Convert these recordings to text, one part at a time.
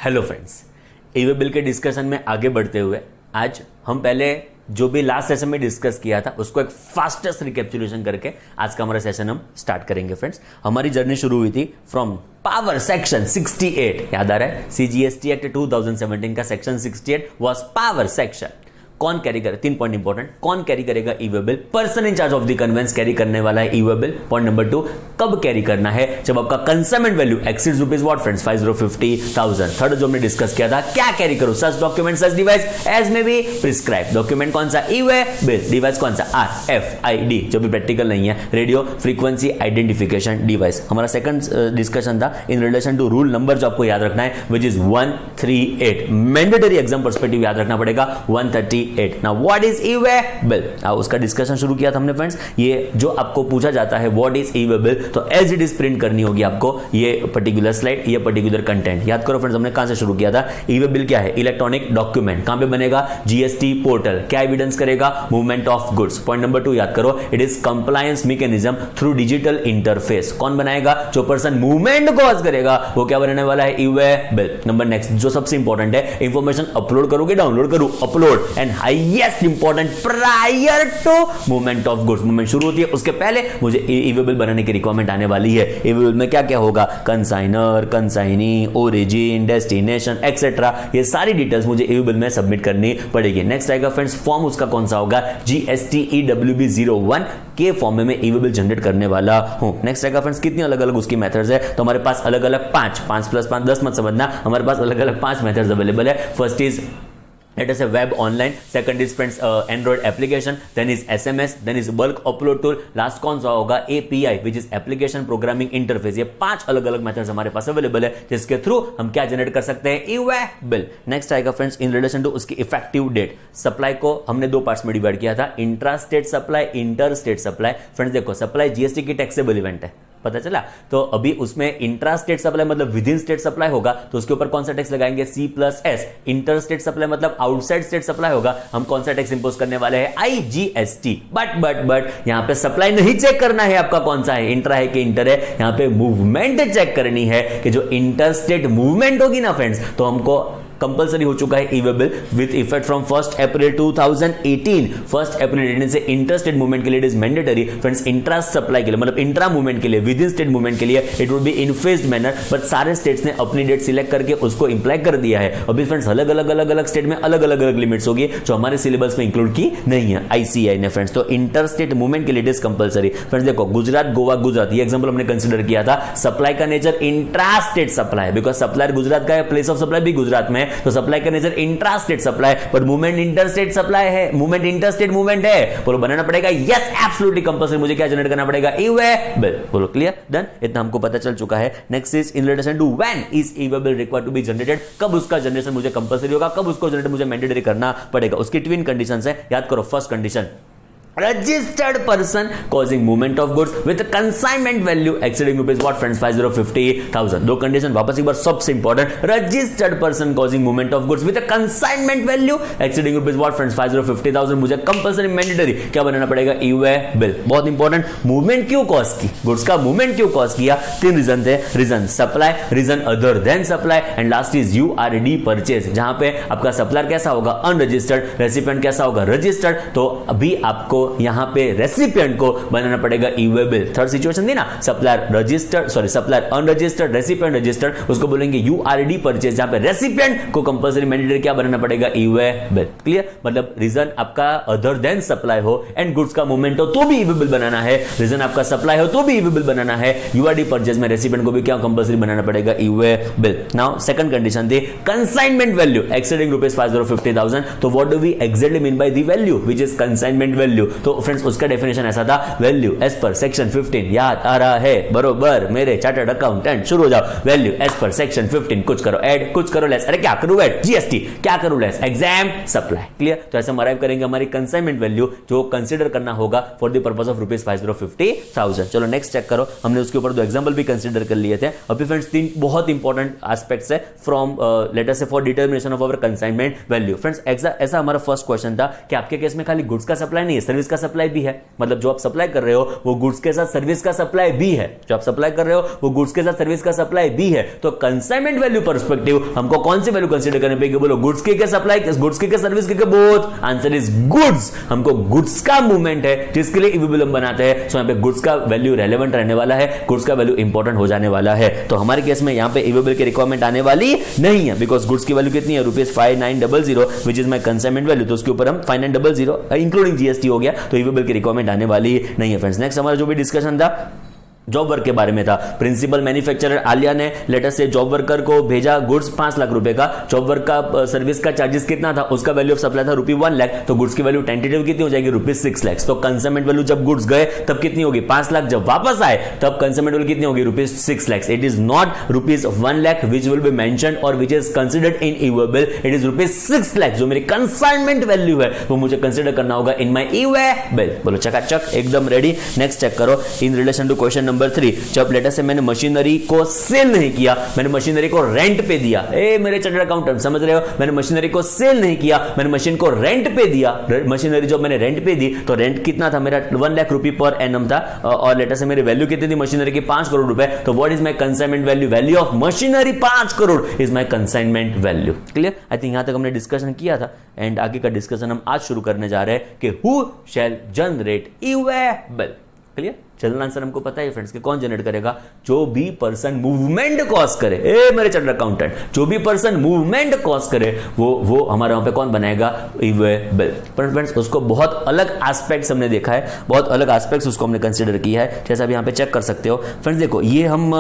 Hello friends, e-way bill के discussion में आगे बढ़ते हुए आज हम पहले जो भी लास्ट सेशन में डिस्कस किया था उसको एक फास्टेस्ट रिकैप्चुलेशन करके आज का हमारा सेशन हम स्टार्ट करेंगे। फ्रेंड्स, हमारी जर्नी शुरू हुई थी फ्रॉम पावर सेक्शन 68। याद आ रहा है, सीजीएसटी एक्ट 2017 का सेक्शन 68 वाज पावर सेक्शन। कौन कैरी करे, 3 पॉइंट इंपॉर्टेंट, कौन कैरी करेगा e way bill, person in charge of the conveyance carry करने वाला है e way bill. Point number 2, कब कैरी करना है, जब आपका consignment value exceeds rupees what friends 50,000। Third जो हमने डिस्कस किया था, क्या कैरी करो, such document such device as may be prescribe. Document कौन सा, ई वे बिल। डिवाइस कौन सा, RFID, जो भी प्रैक्टिकल नहीं है, रेडियो फ्रीक्वेंसी आइडेंटिफिकेशन डिवाइस। हमारा सेकंड डिस्कशन था in relation to rule number जो आपको याद रखना है, which is 138। Mandatory exam perspective याद रखना पड़ेगा 138। Now what is e way bill, उसका डिस्कशन शुरू किया था हमने फ्रेंड्स। ये जो आपको पूछा जाता है what is e way bill, तो एज इट इज प्रिंट करनी होगी आपको ये पर्टिकुलर स्लाइड, ये पर्टिकुलर कंटेंट। याद करो फ्रेंड्स, हमने कहां से शुरू किया था। ई वे बिल क्या है, इलेक्ट्रॉनिक डॉक्यूमेंट। कहां पे बनेगा, जीएसटी पोर्टल। क्या एविडेंस करेगा, movement of goods. Point number 2 याद करो, it is compliance mechanism through digital interface. कौन बनाएगा, जो पर्सन मूवमेंट कॉज करेगा वो क्या बनाने वाला है, e way bill. Number next जो सबसे इंपॉर्टेंट है, इंफॉर्मेशन अपलोड करोगे डाउनलोड करो, upload. And highest important, prior to movement of goods. Movement शुरू होती है उसके पहले मुझे ई वे बिल बनाने की रिक्वायरमेंट आने वाली है। ई वे बिल में क्या क्या होगा, consignor, consignee, origin, destination etcetera, ये सारी डिटेल्स मुझे ई वे बिल में सबमिट करनी पड़ेगी। नेक्स्ट आएगा फ्रेंड्स फॉर्म, उसका कौन सा होगा, GSTEWB01 के फॉर्म में मैं ई वे बिल जनरेट करने वाला हूं। नेक्स्ट आएगा फ्रेंड्स कितनी अलग अलग उसकी मेथड्स है, तो हमारे पास अलग अलग 5 + 5 10 मत समझना, हमारे पास अलग अलग 5 मेथड्स अवेलेबल है। First is let us say web online, second is friends Android application, then is SMS, then is bulk upload tool, last कौन सा होगा, API which is application programming interface। ये 5 अलग अलग मेथड्स हमारे पास अवेलेबल है जिसके थ्रू हम क्या जनरेट कर सकते हैं, ई वे बिल। नेक्स्ट आएगा फ्रेंड्स इन रिलेशन टू उसकी इफेक्टिव डेट। सप्लाई को हमने 2 पार्ट्स में डिवाइड किया था, intra state supply, inter state supply. Friends देखो, सप्लाई जीएसटी की टैक्सेबल इवेंट है, पता चला। तो अभी उसमें इंट्रा स्टेट सप्लाई मतलब विद इन स्टेट सप्लाई होगा, तो उसके ऊपर कौन सा टैक्स लगाएंगे, C+S। इंटर स्टेट सप्लाई मतलब आउटसाइड स्टेट सप्लाई होगा, हम कौन सा टैक्स इंपोज करने वाले हैं, IGST। बट यहां पे सप्लाई नहीं चेक करना है आपका कौन सा है, इंट्रा है कि इंटर है, यहां पे मूवमेंट चेक करनी है कि जो इंटर स्टेट मूवमेंट होगी ना फ्रेंड्स, तो हमको कंपल्सरी हो चुका है e way bill with effect from 1 April 2018। 1 April 2018 से इंटर स्टेट मूवमेंट के लिए it is mandatory friends. Intra supply के लिए मतलब इंट्रा मूवमेंट के लिए, विद इन स्टेट मूवमेंट के लिए it would be in phased manner, but सारे स्टेट्स ने अपनी डेट सिलेक्ट करके उसको इंप्लाई कर दिया है। अभी फ्रेंड्स अलग अलग स्टेट में अलग अलग लिमिट्स होगी जो हमारे सिलेबस में इंक्लूड की नहीं है ICAI ने फ्रेंड्स। तो इंटर स्टेट मूवमेंट के लिए इट इज कंपल्सरी। फ्रेंड्स देखो, गुजरात, गोवा, गुजरात, ये एग्जांपल हमने कंसीडर किया था। सप्लाई का nature intra state supply, because supplier Gujarat का है, प्लेस ऑफ सप्लाई भी गुजरात में है, तो सप्लाई का नेचर इंट्रा स्टेट सप्लाई, पर मूवमेंट इंटर स्टेट सप्लाई है, मूवमेंट इंटर स्टेट मूवमेंट है। बोलो बनाना पड़ेगा, यस एब्सोल्युटली कंपल्सरी, मुझे क्या जनरेट करना पड़ेगा, ई वे बिल। बोलो क्लियर, डन, इतना हमको पता चल चुका है। Next is in relation to when is e way bill required to be generated, कब उसका जनरेशन मुझे कंपल्सरी होगा, कब उसको जनरेट मुझे मैंडेटरी करना पड़ेगा। उसकी ट्विन कंडीशंस है, याद करो। First condition, registered person causing movement of goods with a consignment value exceeding rupees what friends 50,000। दो कंडीशन वापस एक बार, सबसे important, registered person causing movement of goods with a consignment value exceeding rupees what friends 50,000, मुझे compulsory mandatory क्या बनाना पड़ेगा, e way bill. बहुत important, movement क्यों कॉज की, गुड्स का मूवमेंट क्यों कॉज किया, 3 रीजन थे। Reason supply, reason other than supply, and last is URD purchase, जहां पे आपका सप्लायर कैसा होगा, अनरजिस्टर्ड, रेसिपिएंट कैसा होगा, रजिस्टर्ड। तो अभी आपको यहां पे रेसिपिएंट को बनाना पड़ेगा e way bill. Third situation थी ना, supplier registered, sorry supplier unregistered, recipient registered, उसको बोलेंगे URD परचेज, जहां पे रेसिपिएंट को कंपल्सरी मैंडेटरी क्या बनाना पड़ेगा, ई वे बिल। क्लियर, मतलब रीजन आपका अदर देन सप्लाई हो एंड गुड्स का मूवमेंट हो तो भी ई वे बिल बनाना है, रीजन आपका सप्लाई हो तो भी ई वे बिल बनाना है, URD परचेज में रेसिपिएंट को भी क्या कंपल्सरी बनाना पड़ेगा, e way bill. Now second condition थी कंसाइनमेंट वैल्यू एक्सीडिंग रुपीस 50,000। तो what do we exactly mean by the value which is consignment value. तो फ्रेंड्स उसका डेफिनेशन ऐसा था, वैल्यू एज पर सेक्शन 15, याद आ रहा है बरोबर मेरे चार्टर्ड अकाउंटेंट, शुरू हो जाओ। वैल्यू एज पर सेक्शन 15, कुछ करो ऐड, कुछ करो लेस, अरे क्या करूं ऐड, GST, क्या करूं लेस, एग्जाम सप्लाई। क्लियर, तो ऐसे हम अराइव करेंगे हमारी कंसाइनमेंट वैल्यू जो कंसीडर करना होगा for the purpose of rupees 50,000। चलो नेक्स्ट चेक करो, हमने उसके ऊपर 2 एग्जांपल भी कंसीडर कर लिए थे। अभी फ्रेंड्स 3 बहुत इंपॉर्टेंट एस्पेक्ट्स है फ्रॉम लेट अस से for determination of our consignment value. Friends ऐसा हमारा फर्स्ट क्वेश्चन था कि आपके केस में खाली गुड्स का सप्लाई नहीं है, सर्विस सर्विस का सप्लाई भी है, मतलब जो आप सप्लाई कर रहे हो वो गुड्स के साथ सर्विस का सप्लाई भी है, जो आप सप्लाई कर रहे हो वो गुड्स के साथ सर्विस का सप्लाई भी है। तो कंसाइनमेंट वैल्यू पर्सपेक्टिव हमको कौन सी वैल्यू कंसीडर करनी पड़ेगी? बोलो गुड्स की क्या सप्लाई, गुड्स की क्या सर्विस की क्या? बोथ। Answer is goods. हमको गुड्स का मूवमेंट है जिसके लिए इक्विलिब्रियम बनाते हैं, सो यहां पे गुड्स का वैल्यू रेलेवेंट रहने वाला है, गुड्स का वैल्यू इंपॉर्टेंट हो जाने वाला है। तो हमारे केस में यहां पे इक्विलिब्रियम की रिक्वायरमेंट आने वाली नहीं है, बिकॉज गुड्स की वैल्यू कितनी है? ₹5900 which is my consignment value. तो उसके ऊपर हम 5900 इंक्लूडिंग जीएसटी हो गया, तो इक्विलिब्रियम की रिक्वायरमेंट आने वाली नहीं है फ्रेंड्स। नेक्स्ट हमारा जो भी डिस्कशन था जॉब वर्क के बारे में था। प्रिंसिपल मैन्युफैक्चरर आलिया ने लेटर से जॉब वर्कर को भेजा गुड्स 5 लाख रुपए का, जॉब वर्क का सर्विस का चार्जेस कितना था? उसका वैल्यू ऑफ सप्लाई था ₹1 लाख, तो गुड्स की वैल्यू टेंटेटिव कितनी हो जाएगी? ₹6 लाख। तो कंसाइनमेंट वैल्यू जब गुड्स गए तब कितनी होगी? 5 लाख। जब वापस आए तब कंसाइनमेंट वैल्यू कितनी होगी? ₹6 lakh. It is not ₹1 lakh which will be mentioned और which is considered in e way bill, it is ₹6 lakh. जो मेरी कंसाइनमेंट वैल्यू है वो मुझे कंसिडर करना होगा इन माई इवेबल। बोलो चकाचक, एकदम रेडी। नेक्स्ट चेक करो in relation to question number 3। जब लेटर से मैंने मशीनरी को सेल नहीं किया, मैंने मशीनरी को रेंट पे दिया। ए मेरे चार्टर्ड अकाउंटेंट समझ रहे हो, मैंने मशीनरी को सेल नहीं किया, मैंने मशीन को रेंट पे दिया। मशीनरी जब मैंने रेंट पे दी तो रेंट कितना था मेरा? 1 लाख रुपए पर एनम था, और लेटर से मेरी वैल्यू कितनी थी मशीनरी की? 5 करोड़ रुपए। तो what is my consignment value? Value of machinery 5 crore is my consignment value. Clear? I think यहां तक हमने डिस्कशन किया था एंड आगे का डिस्कशन हम आज शुरू करने जा रहे हैं कि हु शैल जनरेट इवेबल। क्लियर? चलन आंसर हमको पता है फ्रेंड्स कि कौन जनरेट करेगा? जो भी पर्सन मूवमेंट कॉज करे। ए मेरे चार्टर्ड अकाउंटेंट, जो भी पर्सन मूवमेंट कॉज करे वो हमारे वहां पे कौन बनाएगा? इवेबल। पर फ्रेंड्स उसको बहुत अलग एस्पेक्ट्स हमने देखा है, बहुत अलग एस्पेक्ट्स उसको हमने कंसीडर किया है, जैसा भी यहां पे चेक कर सकते हो फ्रेंड्स। देखो ये हम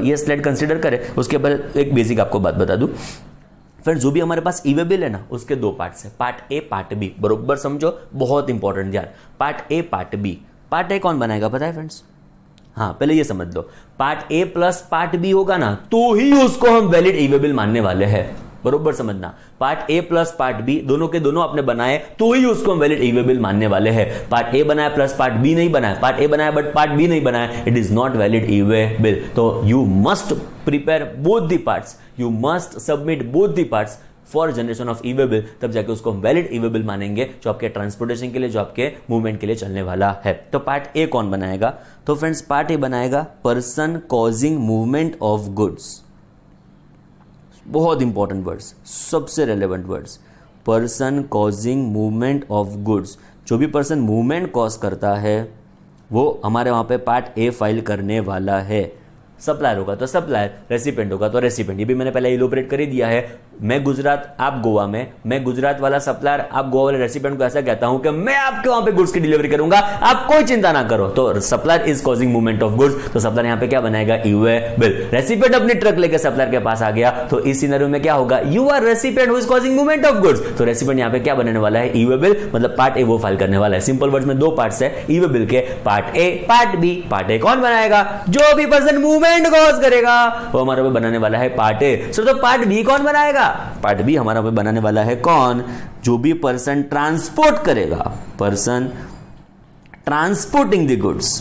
ये स्लाइड कंसीडर करें, उसके बाद एक बेसिक आपको बात बता दूं फ्रेंड्स। जो भी हमारे पास इवेबल है ना, उसके 2 पार्ट्स है, पार्ट ए पार्ट बी। बरोबर समझो, बहुत इंपॉर्टेंट ध्यान। Part A part B. Part A कौन बनाएगा पता है फ्रेंड्स? हाँ पहले ये समझ लो, part A plus part B होगा ना तो ही उसको हम वैलिड इवेबल मानने वाले हैं। बरोबर समझना, part A plus part B दोनों के दोनों आपने बनाए तो ही उसको हम वैलिड इवेबल मानने वाले हैं। पार्ट ए बनाया प्लस पार्ट बी नहीं बनाया, पार्ट ए बनाया बट पार्ट बी नहीं बनाया, it is not valid e way bill. तो you must prepare both the parts, you must submit both the parts for generation of e way bill, तब जाके उसको हम वैलिड इवेबल मानेंगे, जो आपके ट्रांसपोर्टेशन के लिए, जो आपके मूवमेंट के लिए चलने वाला है। तो पार्ट ए कौन बनाएगा? तो फ्रेंड्स पार्ट ए बनाएगा person causing movement of goods. बहुत इंपॉर्टेंट वर्ड्स, सबसे relevant words, person causing movement of goods. जो भी पर्सन मूवमेंट कॉज करता है वो हमारे वहां पे पार्ट ए फाइल करने वाला है। सप्लायर होगा तो सप्लायर, रेसिपेंट होगा तो रेसिपेंट। ये भी मैंने पहले इलोबरेट कर ही दिया है। मैं गुजरात, आप गोवा में, मैं गुजरात वाला सप्लायर, आप गोवा वाले रेसिपेंट को ऐसा कहता हूं कि मैं आपके वहां पे गुड्स की डिलीवरी करूंगा, आप कोई चिंता ना करो। तो supplier is causing movement of goods, तो सप्लायर यहां पे क्या बनाएगा? इवेबल। रेसिपेंट अपनी ट्रक लेकर सप्लायर के पास आ गया, तो इस सिनेरियो में क्या होगा? You are recipient who is causing movement of goods, तो रेसिपेंट यहां पे क्या बनने वाला है? इवेबल। मतलब पार्ट ए वो फाइल करने वाला है। सिंपल वर्ड्स में 2 पार्ट्स है इवेबल के, part A part B. Part A कौन बनाएगा? जो भी पर्सन मूवमेंट कॉज करेगा वो हमारे पे बनाने वाला है पार्ट ए। सो तो पार्ट बी कौन बनाएगा? पार्ट बी हमारा पे बनाने वाला है कौन? जो भी पर्सन ट्रांसपोर्ट करेगा, पर्सन ट्रांसपोर्टिंग द गुड्स,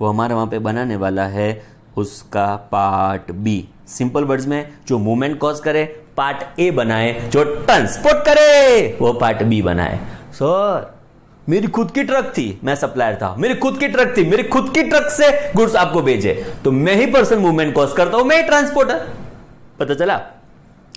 वो हमारे वहां पे बनाने वाला है उसका पार्ट बी। सिंपल वर्ड्स में जो मूवमेंट कॉज करे पार्ट ए बनाए, जो ट्रांसपोर्ट करे वो पार्ट बी बनाए। सर मेरी खुद की ट्रक थी, मैं सप्लायर था, मेरी खुद की ट्रक थी, मेरी खुद की ट्रक से गुड्स आपको भेजे, तो मैं ही पर्सन मूवमेंट कॉज करता हूं, मैं ही ट्रांसपोर्टर। पता चला?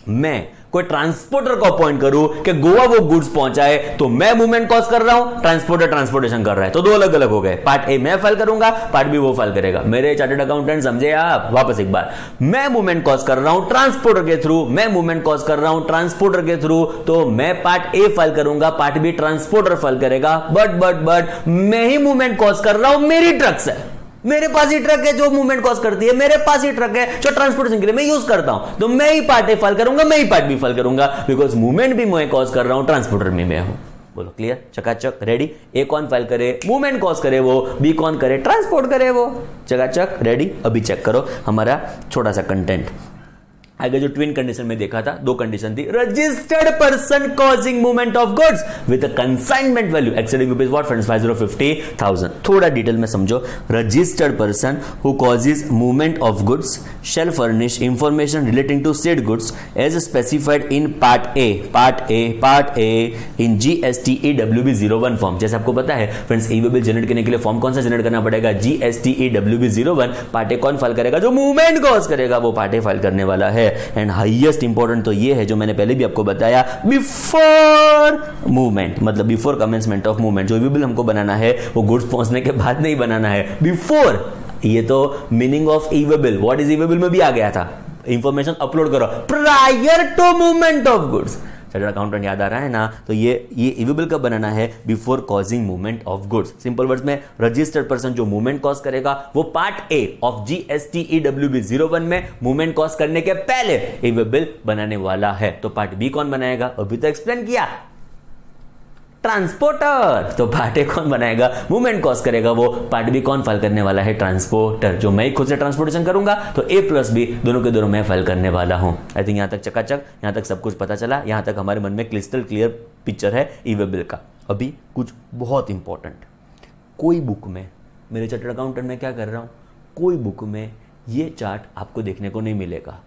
मैं कोई ट्रांसपोर्टर को अपॉइंट करूं कि गोवा वो गुड्स पहुंचाए, तो मैं मूवमेंट कॉज कर रहा हूं, ट्रांसपोर्टर ट्रांसपोर्टेशन कर रहा है, तो 2 अलग अलग हो गए। पार्ट ए मैं फाइल करूंगा, पार्ट बी वो फाइल करेगा। मेरे चार्टर्ड अकाउंटेंट समझे आप? वापस एक बार, मैं मूवमेंट कॉज कर रहा हूं ट्रांसपोर्टर के थ्रू, मैं मूवमेंट कॉज कर रहा हूं ट्रांसपोर्टर के थ्रू, तो मैं पार्ट ए फाइल करूंगा, पार्ट बी ट्रांसपोर्टर फाइल करेगा। बट मैं ही मूवमेंट कॉज कर रहा हूं मेरी ट्रक से, मेरे पास ही ट्रक है जो मूवमेंट कॉज करती है, मेरे पास ही ट्रक है जो ट्रांसपोर्टेशन के लिए मैं यूज करता हूं, तो मैं ही पार्ट ए फाइल करूंगा, मैं ही पार्ट बी फाइल करूंगा, बिकॉज मूवमेंट भी मैं कॉज कर रहा हूं, ट्रांसपोर्टर में मैं हूं। बोलो क्लियर? चकाचक, रेडी? ए कौन फाइल करे? मूवमेंट कॉज करे वो, बी कौन करे? ट्रांसपोर्ट करे वो। चकाचक, रेडी? अभी चेक करो हमारा छोटा सा कंटेंट। आगे जो ट्विन कंडीशन में देखा था, दो कंडीशन थी, registered person causing movement of goods with consignment value exceeding rupees what friends 50,000। थोड़ा डिटेल में समझो। Registered person who causes movement of goods shall furnish information relating to said goods as specified in part A in GSTEWB 01 form. जैसे आपको पता है friends, e way bill generate करने के लिए फॉर्म कौन सा जनरेट करना पड़ेगा? GSTEWB 01। पार्ट ए कौन फाइल करेगा? जो मूवमेंट कॉज करेगा वो पार्ट ए फाइल करने वाला है। एंड हाईएस्ट इंपॉर्टेंट तो ये है जो मैंने पहले भी आपको बताया, बिफोर मूवमेंट, मतलब बिफोर कमेंसमेंट ऑफ मूवमेंट। जो बिल हमको बनाना है वो गुड्स पहुंचने के बाद नहीं बनाना है, बिफोर। ये तो meaning of e way bill, what is e way bill में भी आ गया था, इंफॉर्मेशन अपलोड करो prior to movement of goods. Chartered accountant याद आ रहा है ना? तो ये ई वे बिल कब बनाना है? Before causing movement of goods. Simple words में, रजिस्टर्ड पर्सन जो मूवमेंट कॉज करेगा वो पार्ट ए ऑफ GSTEWB 01 में मूवमेंट कॉज करने के पहले ई वे बिल बनाने वाला है। तो पार्ट बी कौन बनाएगा? अभी तो एक्सप्लेन किया, ट्रांसपोर्टर। तो पार्ट ए कौन बनाएगा? मूवमेंट कॉज करेगा वो। पार्ट बी कौन फाइल करने वाला है? ट्रांसपोर्टर। जो मैं खुद से ट्रांसपोर्टेशन करूंगा तो ए प्लस बी दोनों के दोनों मैं फाइल करने वाला हूं। आई थिंक यहां तक चकाचक, यहां तक सब कुछ पता चला। यहां तक हमारे मन में क्रिस्टल क्लियर पिक्चर है ई वे बिल का। अभी कुछ बहुत इंपॉर्टेंट, कोई बुक में, मेरे चार्टर्ड अकाउंटेंट में क्या कर रहा हूं, कोई बुक में ये चार्ट आपको देखने को नहीं मिलेगा।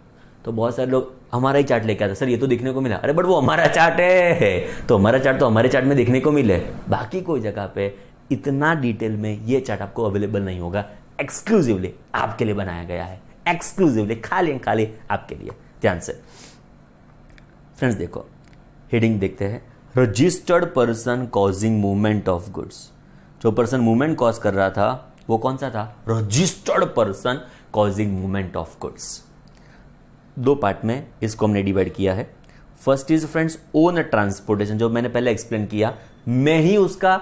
तो बहुत सारे लोग हमारा ही चार्ट लेके आते, सर ये तो देखने को मिला। अरे बट वो हमारा चार्ट है, तो हमारा चार्ट तो हमारे चार्ट में देखने को मिले, बाकी कोई जगह पे इतना डिटेल में ये चार्ट आपको अवेलेबल नहीं होगा। एक्सक्लूसिवली आपके लिए बनाया गया है, एक्सक्लूसिवली खाली आपके लिए। ध्यान से फ्रेंड्स देखो, हेडिंग देखते हैं, registered person causing movement of goods. जो पर्सन मूवमेंट कॉज कर रहा था वो कौन सा था? Registered person causing movement of goods. दो पार्ट में इसको हमने डिवाइड किया है। First is friends own transportation, जो मैंने पहले एक्सप्लेन किया, मैं ही उसका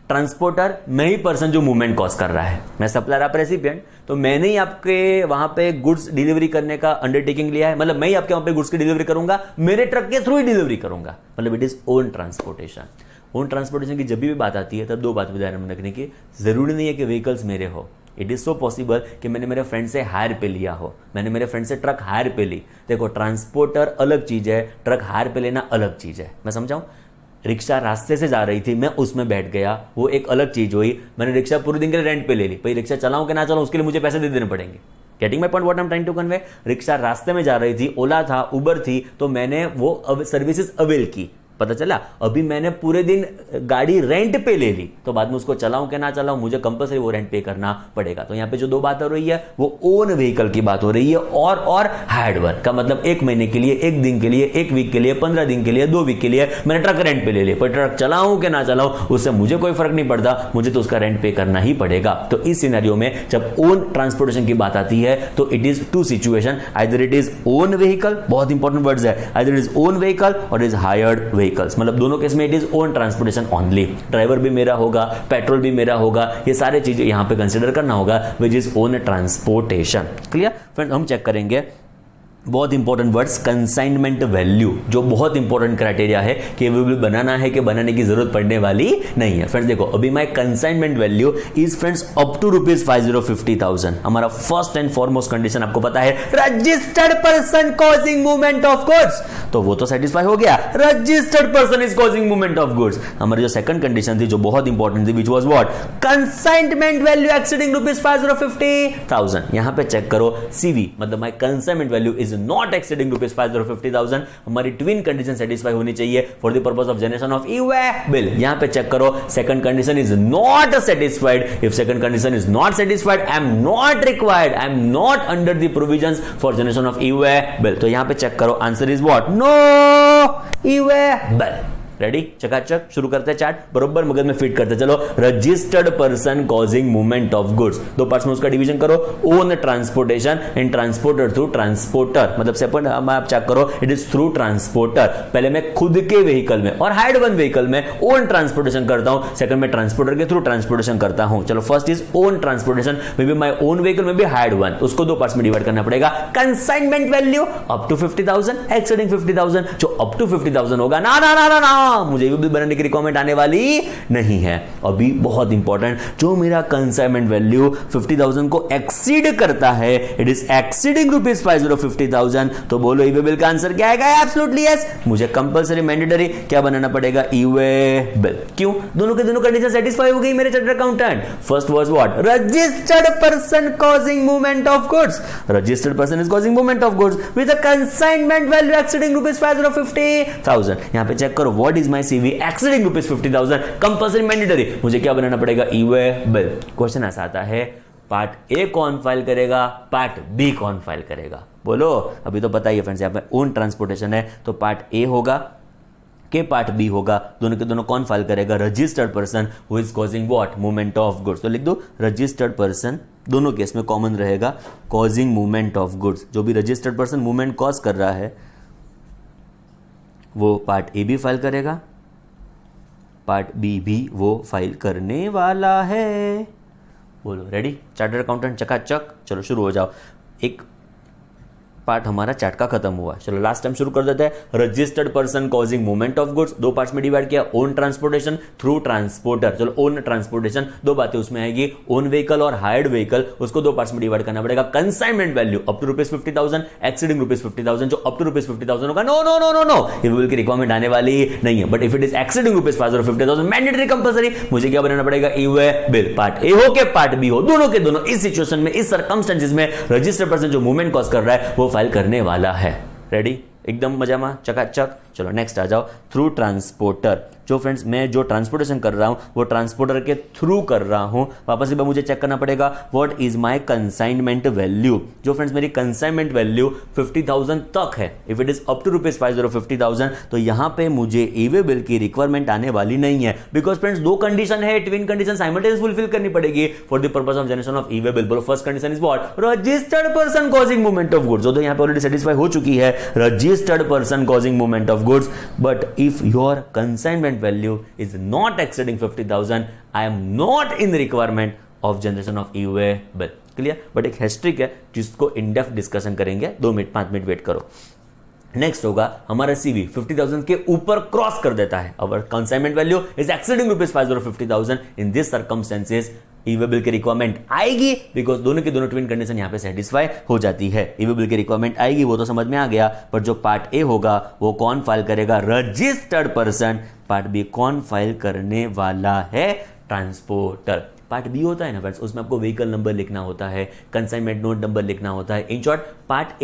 ट्रांसपोर्टर, मैं ही पर्सन जो मूवमेंट कॉज कर रहा है, मैं सप्लायर आप रेसिपिएंट, तो मैंने ही आपके वहां पे गुड्स डिलीवरी करने का अंडरटेकिंग लिया है। मतलब मैं ही आपके वहां पे गुड्स की डिलीवरी करूंगा, मेरे ट्रक के थ्रू ही डिलीवरी करूंगा, मतलब it is own transportation. Own transportation की जब भी बात आती है तब दो बात ध्यान में रखने की, जरूरी नहीं है कि व्हीकल्स मेरे हो। इट इज सो पॉसिबल कि मैंने मेरे फ्रेंड से हायर पे लिया हो, मैंने मेरे फ्रेंड से ट्रक हायर पे ली। देखो, ट्रांसपोर्टर अलग चीज है, ट्रक हायर पे लेना अलग चीज है। मैं समझाऊं, रिक्शा रास्ते से जा रही थी, मैं उसमें बैठ गया, वो एक अलग चीज हुई। मैंने रिक्शा पूरे दिन के लिए रेंट पे ले ली, भाई रिक्शा चलाऊं कि ना चलाऊं उसके लिए मुझे पैसे दे देने पड़ेंगे। Getting my point, what I am trying to convey. Rickshaw रास्ते में जा रही थी, ओला था, उबर थी, तो मैंने वो सर्विसेज अवेल की। पता चला अभी मैंने पूरे दिन गाड़ी रेंट पे ले ली, तो बाद में उसको चलाऊं कि ना चलाऊं, मुझे कंपलसरी वो रेंट पे करना पड़ेगा। तो यहां पे जो दो बात हो रही है वो ओन व्हीकल की बात हो रही है, और हायर्ड वर्क का मतलब एक महीने के लिए, एक दिन के लिए, एक वीक के लिए, 15 दिन के लिए, 2 वीक के लिए मैंने ट्रक रेंट पे ले लिया। पर ट्रक चलाऊं कि ना चलाऊं उससे मुझे कोई फर्क नहीं पड़ता, मुझे तो उसका रेंट पे करना ही पड़ेगा। तो इस सिनेरियो में जब ओन ट्रांसपोर्टेशन की बात आती है तो it is two situation, either it is own vehicle, बहुत इंपॉर्टेंट वर्ड्स है, either it is own vehicle और इज हायर्ड व्हीकल्स। मतलब दोनों केस में it is own transportation only. Driver भी मेरा होगा, पेट्रोल भी मेरा होगा, ये सारे चीजें यहां पे कंसीडर करना होगा, which is own transportation. Clear friends, हम चेक करेंगे बहुत इंपॉर्टेंट वर्ड्स, कंसाइनमेंट वैल्यू, जो बहुत इंपॉर्टेंट क्राइटेरिया है कि वो भी बनाना है कि बनाने की जरूरत पड़ने वाली नहीं है। फ्रेंड्स देखो, अभी my consignment value is friends up to ₹50,000। हमारा फर्स्ट एंड फॉरमोस्ट कंडीशन आपको पता है, registered person causing movement of goods, तो वो तो सेटिस्फाई हो गया, registered person is causing movement of goods. हमारी जो सेकंड कंडीशन थी जो बहुत इंपॉर्टेंट थी, which was what, consignment value exceeding ₹50,000। यहां पे चेक करो, सीवी मतलब my consignment value is not exceeding ₹50,000। हमारी ट्विन कंडीशन सेटिस्फाई होनी चाहिए for the purpose of generation of e-way bill. यहां पे चेक करो, second condition is not satisfied. If second condition is not satisfied, I am not required, I am not under the provisions for generation of e-way bill. तो यहां पे check करो, answer is what, no e-way bill. Ready, चकाचक शुरू करते हैं chart, बरोबर मगज में फिट करते चलो। Registered person causing movement of goods, दो पार्ट्स में उसका डिवीजन करो, own transportation and transporter through transporter. मतलब सेकंड आप चेक करो, इट इज थ्रू ट्रांसपोर्टर। पहले मैं खुद के व्हीकल में और हायर्ड वन व्हीकल में ओन ट्रांसपोर्टेशन करता हूं, सेकंड में ट्रांसपोर्टर के थ्रू ट्रांसपोर्टेशन करता हूं। चलो, first is own transportation, may be my own vehicle में भी हायर्ड वन, उसको दो पार्ट्स में डिवाइड करना पड़ेगा। Consignment value up to 50,000, exceeding 50,000, जो अप टू 50,000 होगा, ना ना ना ना ना ना, मुझे ईवी बिल बनाने की रिक्वायरमेंट आने वाली नहीं है। अभी बहुत इंपॉर्टेंट, जो मेरा कंसाइनमेंट वैल्यू 50,000 को एक्सीड करता है, इट इज एक्सीडिंग रुपीज 50,000, तो बोलो ईवी बिल का आंसर क्या आएगा? Absolutely yes. मुझे कंपलसरी मैंडेटरी क्या बनाना पड़ेगा? EV bill. क्यों? दोनों के दोनों कंडीशन सेटिस्फाई हो गई मेरे chartered accountant. First was what? Registered person causing movement of goods, registered person is causing movement of goods with a consignment value exceeding rupees 50,000। यहां पे चेक करो, what is my CV exceeding rupees 50,000, compulsory mandatory, मुझे क्या बनाना पड़ेगा? EV bill. Question ऐसा आता है, पार्ट ए कौन फाइल करेगा, पार्ट बी कौन फाइल करेगा? बोलो। अभी तो पता ही है फ्रेंड्स, यहां पे ओन ट्रांसपोर्टेशन है, तो पार्ट ए होगा के पार्ट बी होगा, दोनों के दोनों कौन फाइल करेगा? Registered person who is causing what? Movement of goods. तो लिख दो रजिस्टर्ड पर्सन, दोनों केस में कॉमन रहेगा कॉजिंग मूवमेंट ऑफ गुड्स। जो भी रजिस्टर्ड पर्सन मूवमेंट कॉज कर रहा है वो पार्ट ए भी फाइल करेगा, पार्ट बी भी वो फाइल करने वाला है। बोलो रेडी? चार्टर्ड अकाउंटेंट चकाचक। चलो शुरू हो जाओ। एक पार्ट हमारा चैट का खत्म हुआ, चलो लास्ट टाइम शुरू कर देते हैं। Registered person causing movement of goods, दो पार्ट्स में डिवाइड किया, ओन ट्रांसपोर्टेशन थ्रू ट्रांसपोर्टर। चलो ओन ट्रांसपोर्टेशन, दो बातें उसमें आएगी, ओन व्हीकल और हायर्ड व्हीकल, उसको दो पार्ट्स में डिवाइड करना पड़ेगा। Consignment value up to rupees 50,000, exceeding rupees 50,000, जो अप टू रुपीज 50,000 होगा, no no no no no, e-way bill की रिक्वायरमेंट आने वाली नहीं है। But if it is exceeding rupees 50,000 mandatory compulsory, मुझे क्या बनाना पड़ेगा? EV bill. पार्ट ए हो के पार्ट बी हो, दोनों के दोनों इस सिचुएशन में, इस सर्कमस्टेंसेस में रजिस्टर्ड पर्सन जो मूवमेंट कॉज कर रहा है वो फाइल करने वाला है। रेडी? एकदम मजा में चकाचक। चलो नेक्स्ट आ जाओ, थ्रू ट्रांसपोर्टर। जो फ्रेंड्स मैं जो ट्रांसपोर्टेशन कर रहा हूं वो ट्रांसपोर्टर के थ्रू कर रहा हूं, वापस एक बार मुझे चेक करना पड़ेगा what is my consignment value. जो फ्रेंड्स मेरी कंसाइनमेंट वैल्यू 50,000 तक है, if it is up to rupees 50,000, तो यहां पे मुझे ईवी बिल की रिक्वायरमेंट आने वाली नहीं है। बिकॉज फ्रेंड्स दो कंडीशन है, ट्विन कंडीशन साइमल्टेनियस फुलफिल करनी पड़ेगी for the purpose of generation of e way bill. बोलो first condition is what? Registered person causing movement of goods, तो यहां पे ऑलरेडी सेटिस्फाई हो चुकी है, registered person causing movement of goods. But if your consignment value is not exceeding 50,000, I am not in requirement of generation of EUA bill. Clear? But एक हैस्ट्रिक है जिसको in depth discussion करेंगे, 2 minute 5 minute wait करो। Next होगा हमारा CV 50,000 के ऊपर cross कर देता है, our consignment value is exceeding rupees 50,000। In this circumstances e way bill की रिक्वायरमेंट आएगी, बिकॉज दोनों की दोनों ट्विन कंडीशन यहां पे सेटिस्फाई हो जाती है। ईवी बिल की रिक्वायरमेंट आएगी, वो तो समझ में आ गया, पर जो पार्ट ए होगा वो कौन फाइल करेगा? Registered person. पार्ट बी कौन फाइल करने वाला है? ट्रांसपोर्टर। पार्ट बी होता है ना फ्रेंड्स, उसमें आपको व्हीकल नंबर लिखना होता है, कंसाइनमेंट नोट नंबर लिखना होता है। इन शॉर्ट पार्ट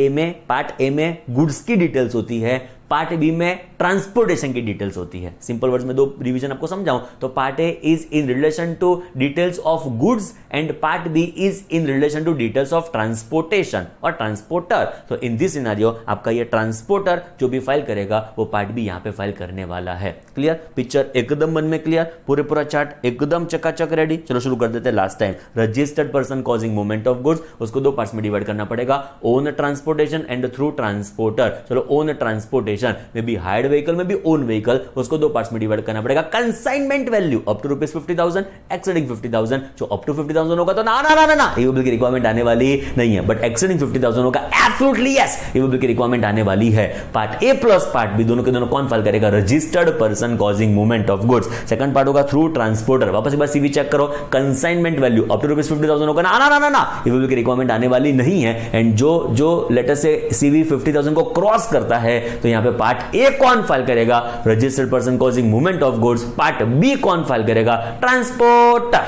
ए में गुड्स की डिटेल्स होती है, पार्ट बी में ट्रांसपोर्टेशन की डिटेल्स होती है। सिंपल वर्ड्स में दो रिवीजन आपको समझाऊं तो part A is in relation to details of goods and part B is in relation to details of transportation और ट्रांसपोर्टर। तो इन दिस सिनेरियो आपका ये ट्रांसपोर्टर जो भी फाइल करेगा वो पार्ट बी यहां पे फाइल करने वाला है। क्लियर? पिक्चर एकदम मन में क्लियर? पूरा चार्ट एकदम चकाचक रेडी। चलो शुरू कर देते हैं। Last time registered person causing movement of goods, उसको दो पार्ट्स में डिवाइड करना पड़ेगा, own transportation and through transporter. चलो ओन ट्रांसपोर्टेशन में भी हायर्ड व्हीकल में भी ओन व्हीकल, उसको दो पार्ट्स में डिवाइड करना पड़ेगा। Consignment value up to rupees 50,000, exceeding 50,000, जो अप टू 50,000 होगा तो ना ना ना ना ना ईवी बिल की रिक्वायरमेंट आने वाली नहीं है। बट एक्सीडिंग 50,000 होगा, एब्सोल्युटली यस, ईवी बिल की रिक्वायरमेंट आने वाली है। Part A plus part B दोनों के दोनों कौन फाइल करेगा? Registered person causing movement of goods. Second part होगा थ्रू ट्रांसपोर्टर। वापस एक बार सीवी चेक करो, consignment value up to rupees 50,000 होगा, ना ना ना ना ना ईवी बिल की रिक्वायरमेंट आने वाली नहीं है। एंड जो लेटर से सीवी 50,000 को क्रॉस करता है तो यहां पे पार्ट ए कौन फाइल करेगा? Registered person causing movement of goods. Part B कौन फाइल करेगा? ट्रांसपोर्टर।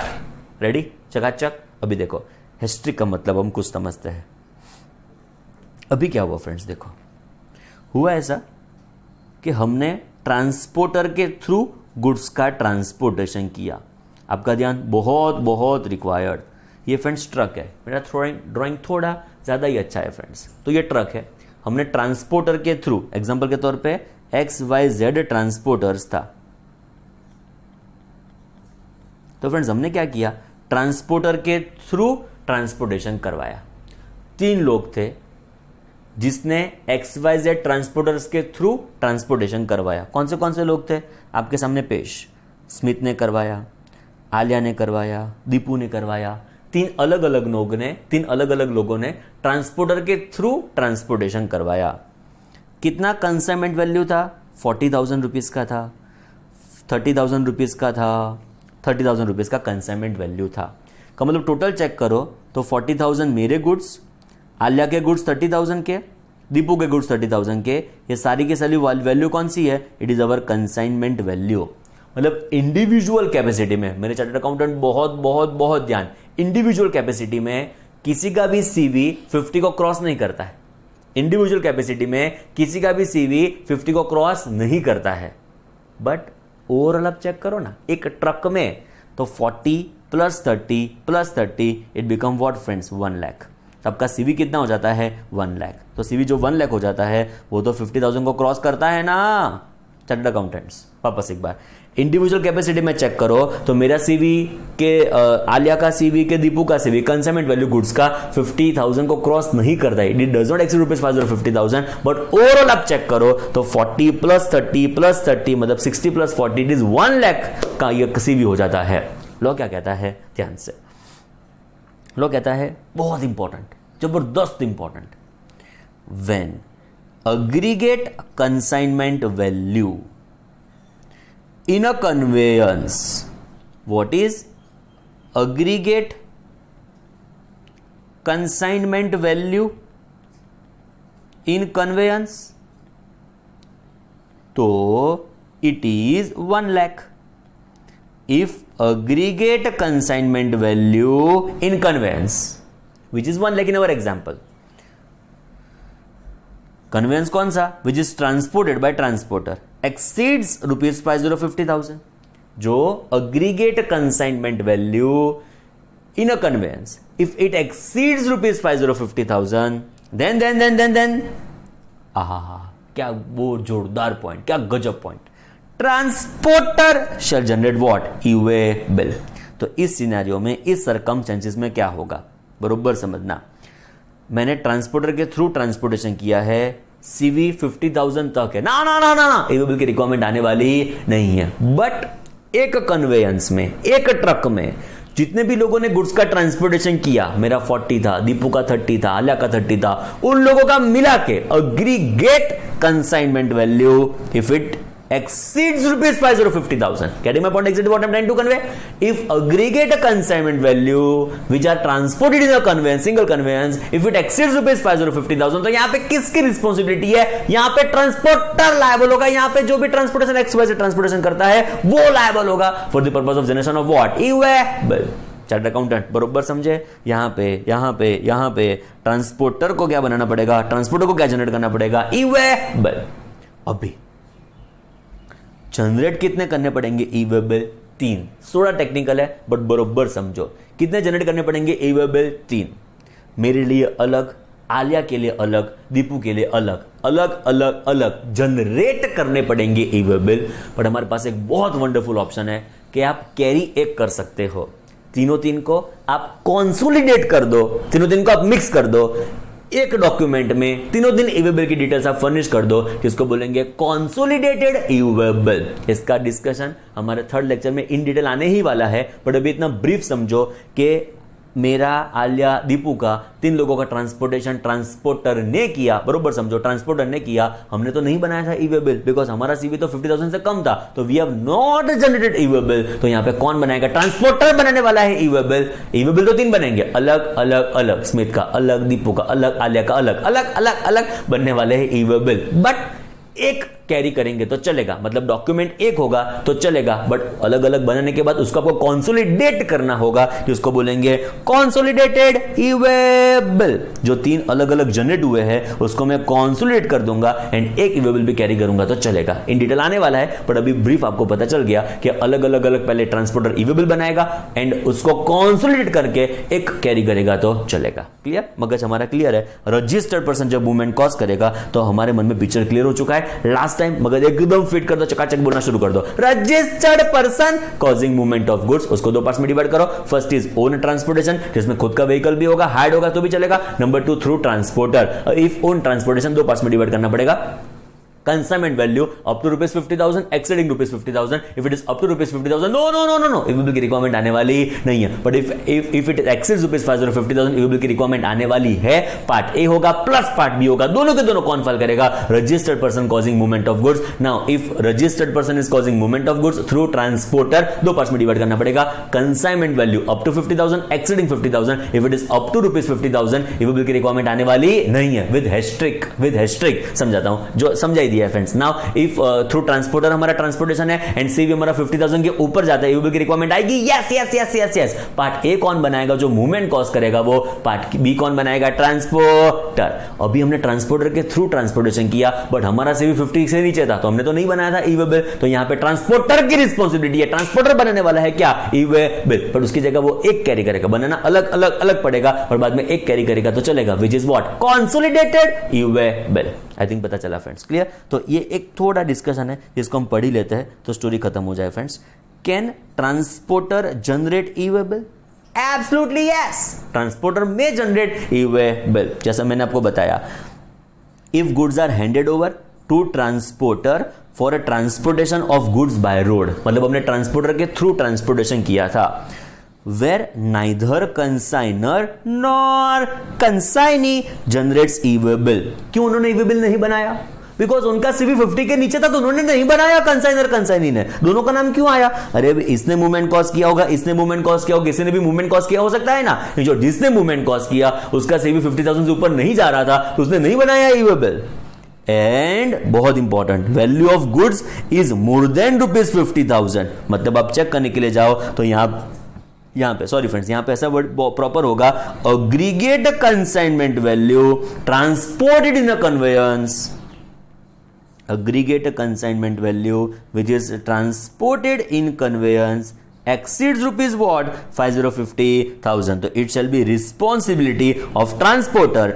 रेडी? चकाचक। अभी देखो हिस्ट्री का मतलब हम कुछ समझते हैं। अभी क्या हुआ फ्रेंड्स? देखो हुआ ऐसा कि हमने ट्रांसपोर्टर के थ्रू गुड्स का ट्रांसपोर्टेशन किया। आपका ध्यान बहुत बहुत रिक्वायर्ड। ये फ्रेंड्स ट्रक है, मेरा ड्राइंग थोड़ा ज्यादा ही अच्छा है फ्रेंड्स। तो ये ट्रक है, हमने ट्रांसपोर्टर के थ्रू, एग्जांपल के तौर पे XYZ ट्रांसपोर्टर्स था। तो फ्रेंड्स हमने क्या किया? ट्रांसपोर्टर के थ्रू ट्रांसपोर्टेशन करवाया। 3 लोग थे जिसने XYZ ट्रांसपोर्टर्स के थ्रू ट्रांसपोर्टेशन करवाया। कौन से लोग थे? आपके सामने पेश। स्मिथ ने करवाया, आलिया ने करवाया, दीपू ने करवाया। 3 अलग अलग लोगों ने ट्रांसपोर्टर के थ्रू ट्रांसपोर्टेशन करवाया। कितना कंसाइनमेंट वैल्यू था? 40,000 रुपीज का था। 30,000 रुपीज़ का था, 30,000 रुपीज़ का कंसाइनमेंट वैल्यू था का मतलब टोटल चेक करो तो 40,000 मेरे गुड्स, आलिया के गुड्स 30,000 के, दीपू के गुड्स 30,000 के, ये सारी की सारी वैल्यू कौन सी है? It is our consignment value. मतलब इंडिविजुअल कैपेसिटी में, मेरे चार्टर्ड अकाउंटेंट बहुत बहुत बहुत ध्यान, इंडिविजुअल कैपेसिटी में किसी का भी सीवी 50 को क्रॉस नहीं करता है। इंडिविजुअल कैपेसिटी में किसी का भी सीवी 50 को क्रॉस नहीं करता है। बट ओवरऑल आप चेक करो ना, एक ट्रक में तो 40 plus 30 it become what friends? 1 lakh. सबका सीवी कितना हो जाता है? 1 लाख। तो सीवी जो 1 लाख हो जाता है वो तो 50,000 को क्रॉस करता है ना चार्टर्ड अकाउंटेंट्स। वापस एक बार इंडिविजुअल कैपेसिटी में चेक करो तो मेरा सीवी के आलिया का सीवी के दीपू का सीवी कंसाइनमेंट वैल्यू गुड्स का 50,000 को क्रॉस नहीं करता है। It does not exceed ₹50,000। But overall आप चेक करो तो 40 प्लस 30 मतलब 60 प्लस 40 इट इज 1 लाख का ये सीवी हो जाता है। लो क्या कहता है? ध्यान से लो कहता है बहुत इंपॉर्टेंट, जबरदस्त important, when aggregate consignment value in a conveyance. What is aggregate consignment value in conveyance? तो it is 1 lakh. If aggregate consignment value in conveyance, which is 1 lakh in our example, conveyance कौन सा? Which is transported by transporter exceeds ₹50,000, जो aggregate consignment value in a conveyance if it exceeds ₹50,000 then आहा क्या वो जोरदार point, क्या गजब point, transporter shall generate what? E-way bill. तो इस सिनेरियो में, इस सर्कमस्टेंसेस में क्या होगा बरोबर समझना। मैंने ट्रांसपोर्टर के थ्रू ट्रांसपोर्टेशन किया है, सीवी 50,000 तक है, ना ई-वे बिल की रिक्वायरमेंट आने वाली नहीं है। बट एक कन्वेयंस में, एक ट्रक में जितने भी लोगों ने गुड्स का ट्रांसपोर्टेशन किया, मेरा 40 था, दीपू का 30 था, आलिया का 30 था, उन लोगों का मिला के aggregate consignment value if it exceeds ₹50,000. Getting my point exactly what I'm trying to convey? If aggregate consignment value which are transported in a conveyance, single conveyance, if it exceeds ₹50,000, तो यहाँ पे किसकी रिस्पॉन्सिबिलिटी है? यहाँ पे transporter liable होगा। यहाँ पे जो भी ट्रांसपोर्टेशन एक्स वाई से ट्रांसपोर्टेशन करता है वो लायबल होगा for the purpose of generation of what? E-way bill. Chartered accountant बरोबर समझे? यहाँ पे ट्रांसपोर्टर को क्या बनाना पड़ेगा? ट्रांसपोर्टर को क्या जनरेट करना पड़ेगा? E-way bill. अभी जनरेट कितने करने पड़ेंगे ई-वे बिल? 3। थोड़ा टेक्निकल है बट बरोबर समझो। कितने जनरेट करने पड़ेंगे ई-वे बिल? 3। मेरे लिए अलग, आलिया के लिए अलग, दीपू के लिए अलग, अलग जनरेट करने पड़ेंगे ई-वे बिल। बट हमारे पास एक बहुत वंडरफुल ऑप्शन है कि आप कैरी एक कर सकते हो। तीन को आप कॉन्सोलिडेट कर दो, तीनों को आप मिक्स कर दो एक डॉक्यूमेंट में, तीनों दिन ई-वे बिल की डिटेल्स आप फर्निश कर दो, जिसको बोलेंगे कॉन्सोलिडेटेड ई-वे बिल। इसका डिस्कशन हमारे 3rd लेक्चर में इन डिटेल आने ही वाला है। बट अभी इतना ब्रीफ समझो कि मेरा, आलिया, दीपू का 3 लोगों का ट्रांसपोर्टेशन ट्रांसपोर्टर ने किया। बरोबर समझो, ट्रांसपोर्टर ने किया, हमने तो नहीं बनाया था ई-वे बिल, बिकॉज हमारा सीवी तो 50,000 से कम था, तो we have not generated e-way bill. तो यहां पे कौन बनाएगा? ट्रांसपोर्टर बनाने वाला है ई-वे बिल। ई-वे बिल तो 3 बनेंगे, अलग, स्मिथ का अलग, दीपू का अलग, आलिया का अलग बनने वाले हैं ई-वे बिल। बट एक कैरी करेंगे तो चलेगा, मतलब डॉक्यूमेंट एक होगा तो चलेगा, बट अलग अलग बनाने के बाद उसको आपको कॉन्सोलिडेट करना होगा, जिसको बोलेंगे कॉन्सोलिडेटेड ई-वे बिल। जो 3 अलग अलग जनरेट हुए हैं उसको मैं कॉन्सोलिडेट कर दूंगा एंड एक ई-वे बिल भी कैरी करूंगा तो चलेगा। इन डिटेल आने वाला है, बट अभी ब्रीफ आपको पता चल गया कि अलग अलग पहले ट्रांसपोर्टर ई-वे बिल बनाएगा एंड उसको कॉन्सोलिडेट करके एक कैरी करेगा तो चलेगा। क्लियर? मगज हमारा क्लियर है। रजिस्टर्ड पर्सन जब मूवमेंट कॉज करेगा तो हमारे मन में पिक्चर क्लियर हो चुका है। लास्ट टाइम मगर एकदम फिट कर दो, चकाचक बोलना शुरू कर दो। Registered person causing movement of goods, उसको 2 पार्ट्स में डिवाइड करो। फर्स्ट इज ओन ट्रांसपोर्टेशन, जिसमें खुद का व्हीकल भी होगा, हायर्ड होगा तो भी चलेगा। Number 2 through transporter. If own transportation 2 parts में डिवाइड करना पड़ेगा। Consignment value up to ₹50,000 exceeding ₹50,000. If it is up to ₹50,000 no e way bill की रिक्वायरमेंट आने वाली नहीं है. But if it exceeds ₹50,000 e way bill की रिक्वायरमेंट आने वाली है. पार्ट ए होगा प्लस पार्ट बी होगा, दोनों के दोनों कौन फाइल करेगा? Registered person causing movement of goods. Now if registered person is causing movement of goods through transporter, दो पार्ट्स में डिवाइड करना पड़ेगा. Consignment value up to 50,000 exceeding 50,000. If it is up to ₹50,000 e way bill की requirement आने वाली नहीं है. With हेस्ट्रिक समझाता हूं, जो समझा ही दिया है friends. Now if through transporter हमारा ट्रांसपोर्टेशन है एंड सीवी हमारा 50,000 के ऊपर जाता है, इवेबल की रिक्वायरमेंट आएगी. यस. पार्ट ए कौन बनाएगा? जो मूवमेंट कॉज करेगा वो. पार्ट बी कौन बनाएगा? ट्रांसपोर्टर. अभी हमने ट्रांसपोर्टर के थ्रू ट्रांसपोर्टेशन किया बट हमारा सीवी 50 से नीचे था तो हमने तो नहीं बनाया था इवेबल. तो यहां पे ट्रांसपोर्टर की रिस्पांसिबिलिटी है. ट्रांसपोर्टर बनाने वाला है क्या? इवेबल. पर उसकी जगह वो एक कैरी करेगा. बनाना अलग अलग अलग पड़ेगा और बाद में एक कैरी करेगा तो चलेगा. Which is what? Consolidated इवेबल. I think पता चला फ्रेंड्स. क्लियर? तो ये एक थोड़ा डिस्कशन है जिसको हम पढ़ ही लेते हैं तो स्टोरी खत्म हो जाए friends. Can transporter generate e way bill? Absolutely yes. Transporter may generate e way bill. जैसा मैंने आपको बताया, if goods are handed over to transporter for a transportation of goods by road, मतलब हमने ट्रांसपोर्टर के थ्रू ट्रांसपोर्टेशन किया था. where neither consignor nor consignee generates e-waybill. क्यों उन्होंने e-waybill नहीं बनाया? बिकॉज उनका सीवी 50 के नीचे था तो उन्होंने नहीं बनाया. कंसाइनर कंसाइनी ने, दोनों का नाम क्यों आया? अरे इसने मूवमेंट कॉज किया होगा, इसने मूवमेंट कॉज किया होगा, किसी ने भी मूवमेंट कॉज किया हो सकता है ना. जो जिसने मूवमेंट कॉज किया उसका सीवी 50,000 से ऊपर नहीं जा रहा था तो उसने नहीं बनाया ई-वेबिल. एंड बहुत important, value of goods is more than ₹50,000. मतलब आप चेक करने के लिए जाओ तो यहां पे सॉरी फ्रेंड्स, यहां पे ऐसा वर्ड प्रॉपर होगा, aggregate consignment value transported in a conveyance. Aggregate consignment value which is transported in conveyance exceeds rupees what? 50,000. So it shall be responsibility of transporter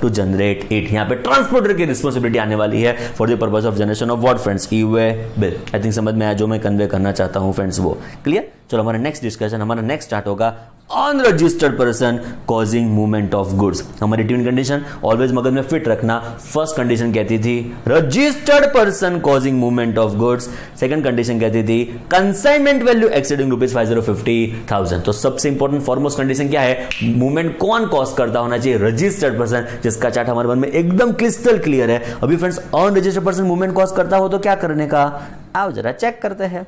to generate it. यहाँ पे transporter की responsibility आने वाली है for the purpose of generation of what friends? E-waybill. I think समझ में आया जो मैं convey करना चाहता हूँ friends वो. Clear? चलो हमारा नेक्स्ट डिस्कशन, हमारा नेक्स्ट स्टार्ट होगा unregistered person causing movement of goods. हमारी ट्यून कंडीशन ऑलवेज मगज में फिट रखना. फर्स्ट कंडीशन कहती थी registered person causing movement of goods. Second condition कहती थी कंसाइनमेंट वैल्यू एक्सीडिंग ₹50,000. तो सबसे इंपॉर्टेंट फॉरमोस्ट कंडीशन क्या है? मूवमेंट कौन कॉज करता होना चाहिए? रजिस्टर्ड पर्सन, जिसका चार्ट हमारे मन में एकदम क्रिस्टल क्लियर है. अभी friends unregistered person movement cause करता हो तो क्या करने का, आओ जरा चेक करते हैं.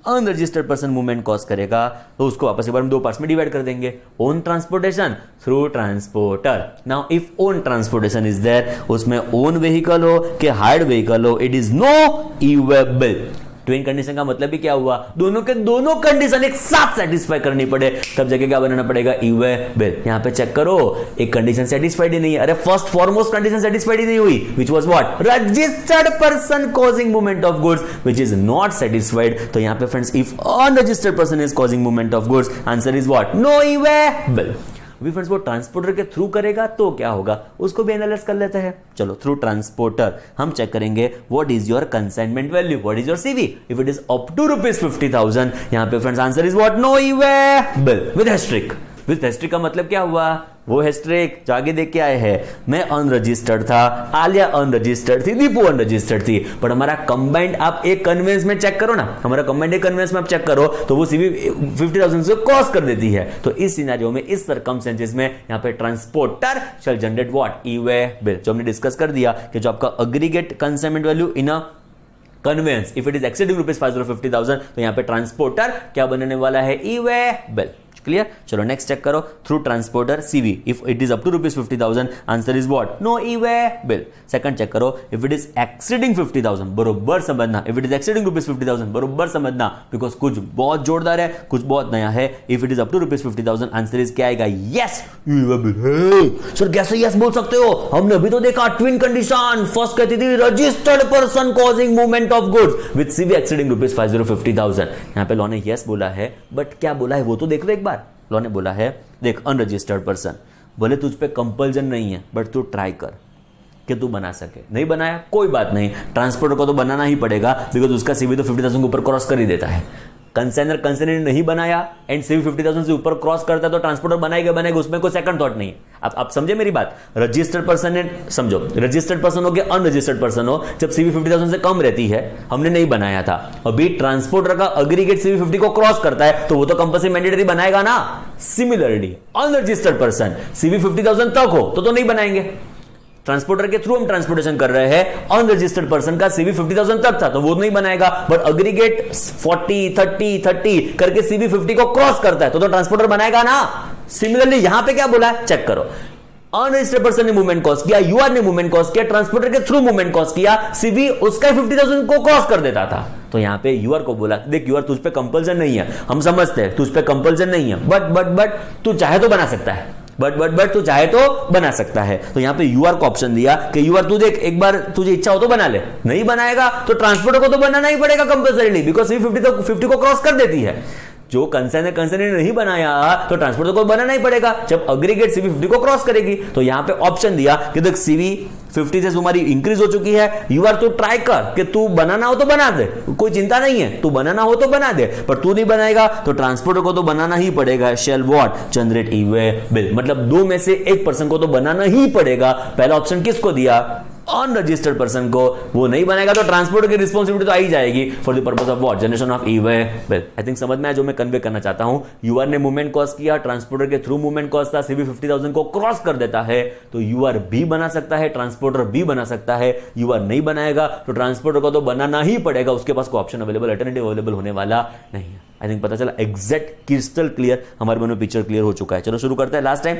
अनरजिस्टर्ड पर्सन मूवमेंट कॉज करेगा तो उसको वापस एक बार हम दो पार्ट्स में डिवाइड कर देंगे. Own transportation through transporter. Now if own transportation is there, उसमें ओन व्हीकल हो कि हायर्ड व्हीकल हो, it is no e way bill. Twin condition का मतलब भी क्या हुआ? दोनों के दोनों कंडीशन एक साथ सेटिस्फाई करनी पड़े तब जगह क्या बनाना पड़ेगा? ई-वेबिल. यहां पे चेक करो, एक कंडीशन सेटिस्फाइड ही नहीं है. अरे फर्स्ट फॉरमोस्ट कंडीशन सेटिस्फाइड ही नहीं हुई, which was what? Registered person causing movement of goods, which is not satisfied. तो यहां पे friends if unregistered person is causing movement of goods, answer is what? No e way bill. अभी friends वो transporter के through करेगा तो क्या होगा उसको भी एनालाइज कर लेते हैं. चलो थ्रू ट्रांसपोर्टर हम चेक करेंगे what is your consignment value, what is your CV. If it is up to ₹50,000, यहां पे friends answer is what? No e way bill. With asterisk. With asterisk का मतलब क्या हुआ? वो हेस्ट्रिक जो आगे देख के आए हैं, मैं अनरजिस्टर्ड था, आलिया अनरजिस्टर्ड थी, दीपू अनरजिस्टर्ड थी, पर हमारा कंबाइंड आप एक कन्वेंस में चेक करो ना, हमारा कंबाइंड एक कन्वेंस में आप चेक करो तो वो सीवी 50,000 से क्रॉस कर देती है. तो इस सिनेरियो में, इस सर्कमस्टेंसेस में यहाँ पे transporter shall generate what? E way bill. जो हमने डिस्कस कर दिया कि जो आपका aggregate consignment value in a conveyance if it is exceeding ₹50,000 तो यहाँ पे ट्रांसपोर्टर क्या बनने वाला है? ई-वेबिल. क्लियर? चलो नेक्स्ट चेक करो. Through transporter CV if it is up to ₹50,000, answer is what? No e way bill. Second check करो, इफ इट इज एक्सीडिंग 50,000, बरोबर समझना. इफ इट इज एक्सीडिंग ₹50,000, बरोबर समझना, बिकॉज कुछ बहुत जोरदार है, कुछ बहुत नया है. If it is up to ₹50,000, answer is क्या आएगा? Yes, e-way bill. सर कैसे यस बोल सकते हो? हमने अभी तो देखा ट्विन कंडीशन. फर्स्ट कहती थी registered person causing movement of goods with CV exceeding ₹50,000. यहां पे लॉ ने यस बोला है, बट क्या बोला है वो तो देख लो एक बार. लॉ ने बोला है देख अनरजिस्टर्ड पर्सन, बोले तुझ पे कंपल्जन नहीं है बट तू ट्राई कर कि तू बना सके. नहीं बनाया कोई बात नहीं, ट्रांसपोर्टर को तो बनाना ही पड़ेगा बिकॉज उसका सीवी तो 50,000 के ऊपर क्रॉस कर ही देता है. कंसाइनर कंसाइनर नहीं बनाया एंड सीवी 50,000 से ऊपर क्रॉस करता है तो ट्रांसपोर्टर बनाएगा, उसमें कोई सेकंड थॉट नहीं है। आप समझे मेरी बात? रजिस्टर्ड पर्सन ने, समझो रजिस्टर्ड पर्सन हो गया अनरजिस्टर्ड पर्सन हो, जब सीवी 50,000 से कम रहती है, हमने नहीं बनाया था, अभी ट्रांसपोर्टर का अग्रीगेट सीवी 50 को क्रॉस करता है तो वो तो कंपल्सरी मैंडेटरी बनाएगा ना। सिमिलरली अनरजिस्टर्ड पर्सन सीवी 50,000 तक हो तो नहीं बनाएंगे। ट्रांसपोर्टर के थ्रू हम ट्रांसपोर्टेशन कर रहे हैं, अनरजिस्टर्ड पर्सन का सीवी 50,000 तक था तो वो नहीं बनाएगा, बट अग्रीगेट 40 करके सीवी 50 को क्रॉस करता है तो ट्रांसपोर्टर बनाएगा ना। सिमिलरली यहां पे क्या बोला है, चेक करो। अनरजिस्टर्ड पर्सन ने मूवमेंट कॉज किया, यूआर ने मूवमेंट कॉज किया, ट्रांसपोर्टर के थ्रू मूवमेंट कॉज किया, सीवी उसका 50,000 को क्रॉस कर देता था तो यहां पे यूआर को बोला, देख यूआर तुझ पे कंपल्सन नहीं है, हम समझते हैं तुझ पे कंपल्सन नहीं है, बट तू चाहे तो बना सकता है, बट तू चाहे तो बना सकता है। तो यहां पे यूआर को ऑप्शन दिया कि यूआर तू देख एक बार तुझे इच्छा हो तो बना ले, नहीं बनाएगा तो ट्रांसपोर्टर को तो बनाना ही पड़ेगा कंपल्सरीली, बिकॉज सीवी 50 को क्रॉस कर देती है। जो कंसाइनर ने नहीं बनाया तो ट्रांसपोर्टर को बनाना ही पड़ेगा जब अग्रीगेट सीवी 50 को क्रॉस करेगी। तो यहां पे ऑप्शन दिया कि देख सीवी 50 से तुम्हारी इंक्रीज हो चुकी है, यूआर तू ट्राई कर कि तू बनाना हो तो बना दे, कोई चिंता नहीं है, तू बनाना हो तो बना दे, पर तू नहीं बनाएगा तो ट्रांसपोर्टर को तो बनाना ही पड़ेगा। Shall what generate e way bill, मतलब दो में से एक पर्सन को तो बनाना ही पड़ेगा। पहला ऑप्शन किसको दिया, अनरजिस्टर्ड पर्सन को, वो नहीं बनाएगा तो ट्रांसपोर्टर की रिस्पांसिबिलिटी तो आ ही जाएगी for the purpose of what, generation of e way bill. I think समझ में आया जो मैं कन्वे करना चाहता हूं। यूआर ने मूवमेंट कॉज किया, ट्रांसपोर्टर के थ्रू मूवमेंट कॉज था, सीवी 50,000 को क्रॉस कर देता है तो यूआर भी बना सकता है, ट्रांसपोर्टर भी बना सकता है। यूआर नहीं बनाएगा तो ट्रांसपोर्टर को तो बनाना ही पड़ेगा, उसके पास कोई ऑप्शन अवेलेबल, अल्टरनेटिव अवेलेबल होने वाला नहीं है। आई थिंक पता चला, एग्जैक्ट क्रिस्टल क्लियर हमारे मन में पिक्चर क्लियर हो चुका है। चलो शुरू करते हैं। लास्ट टाइम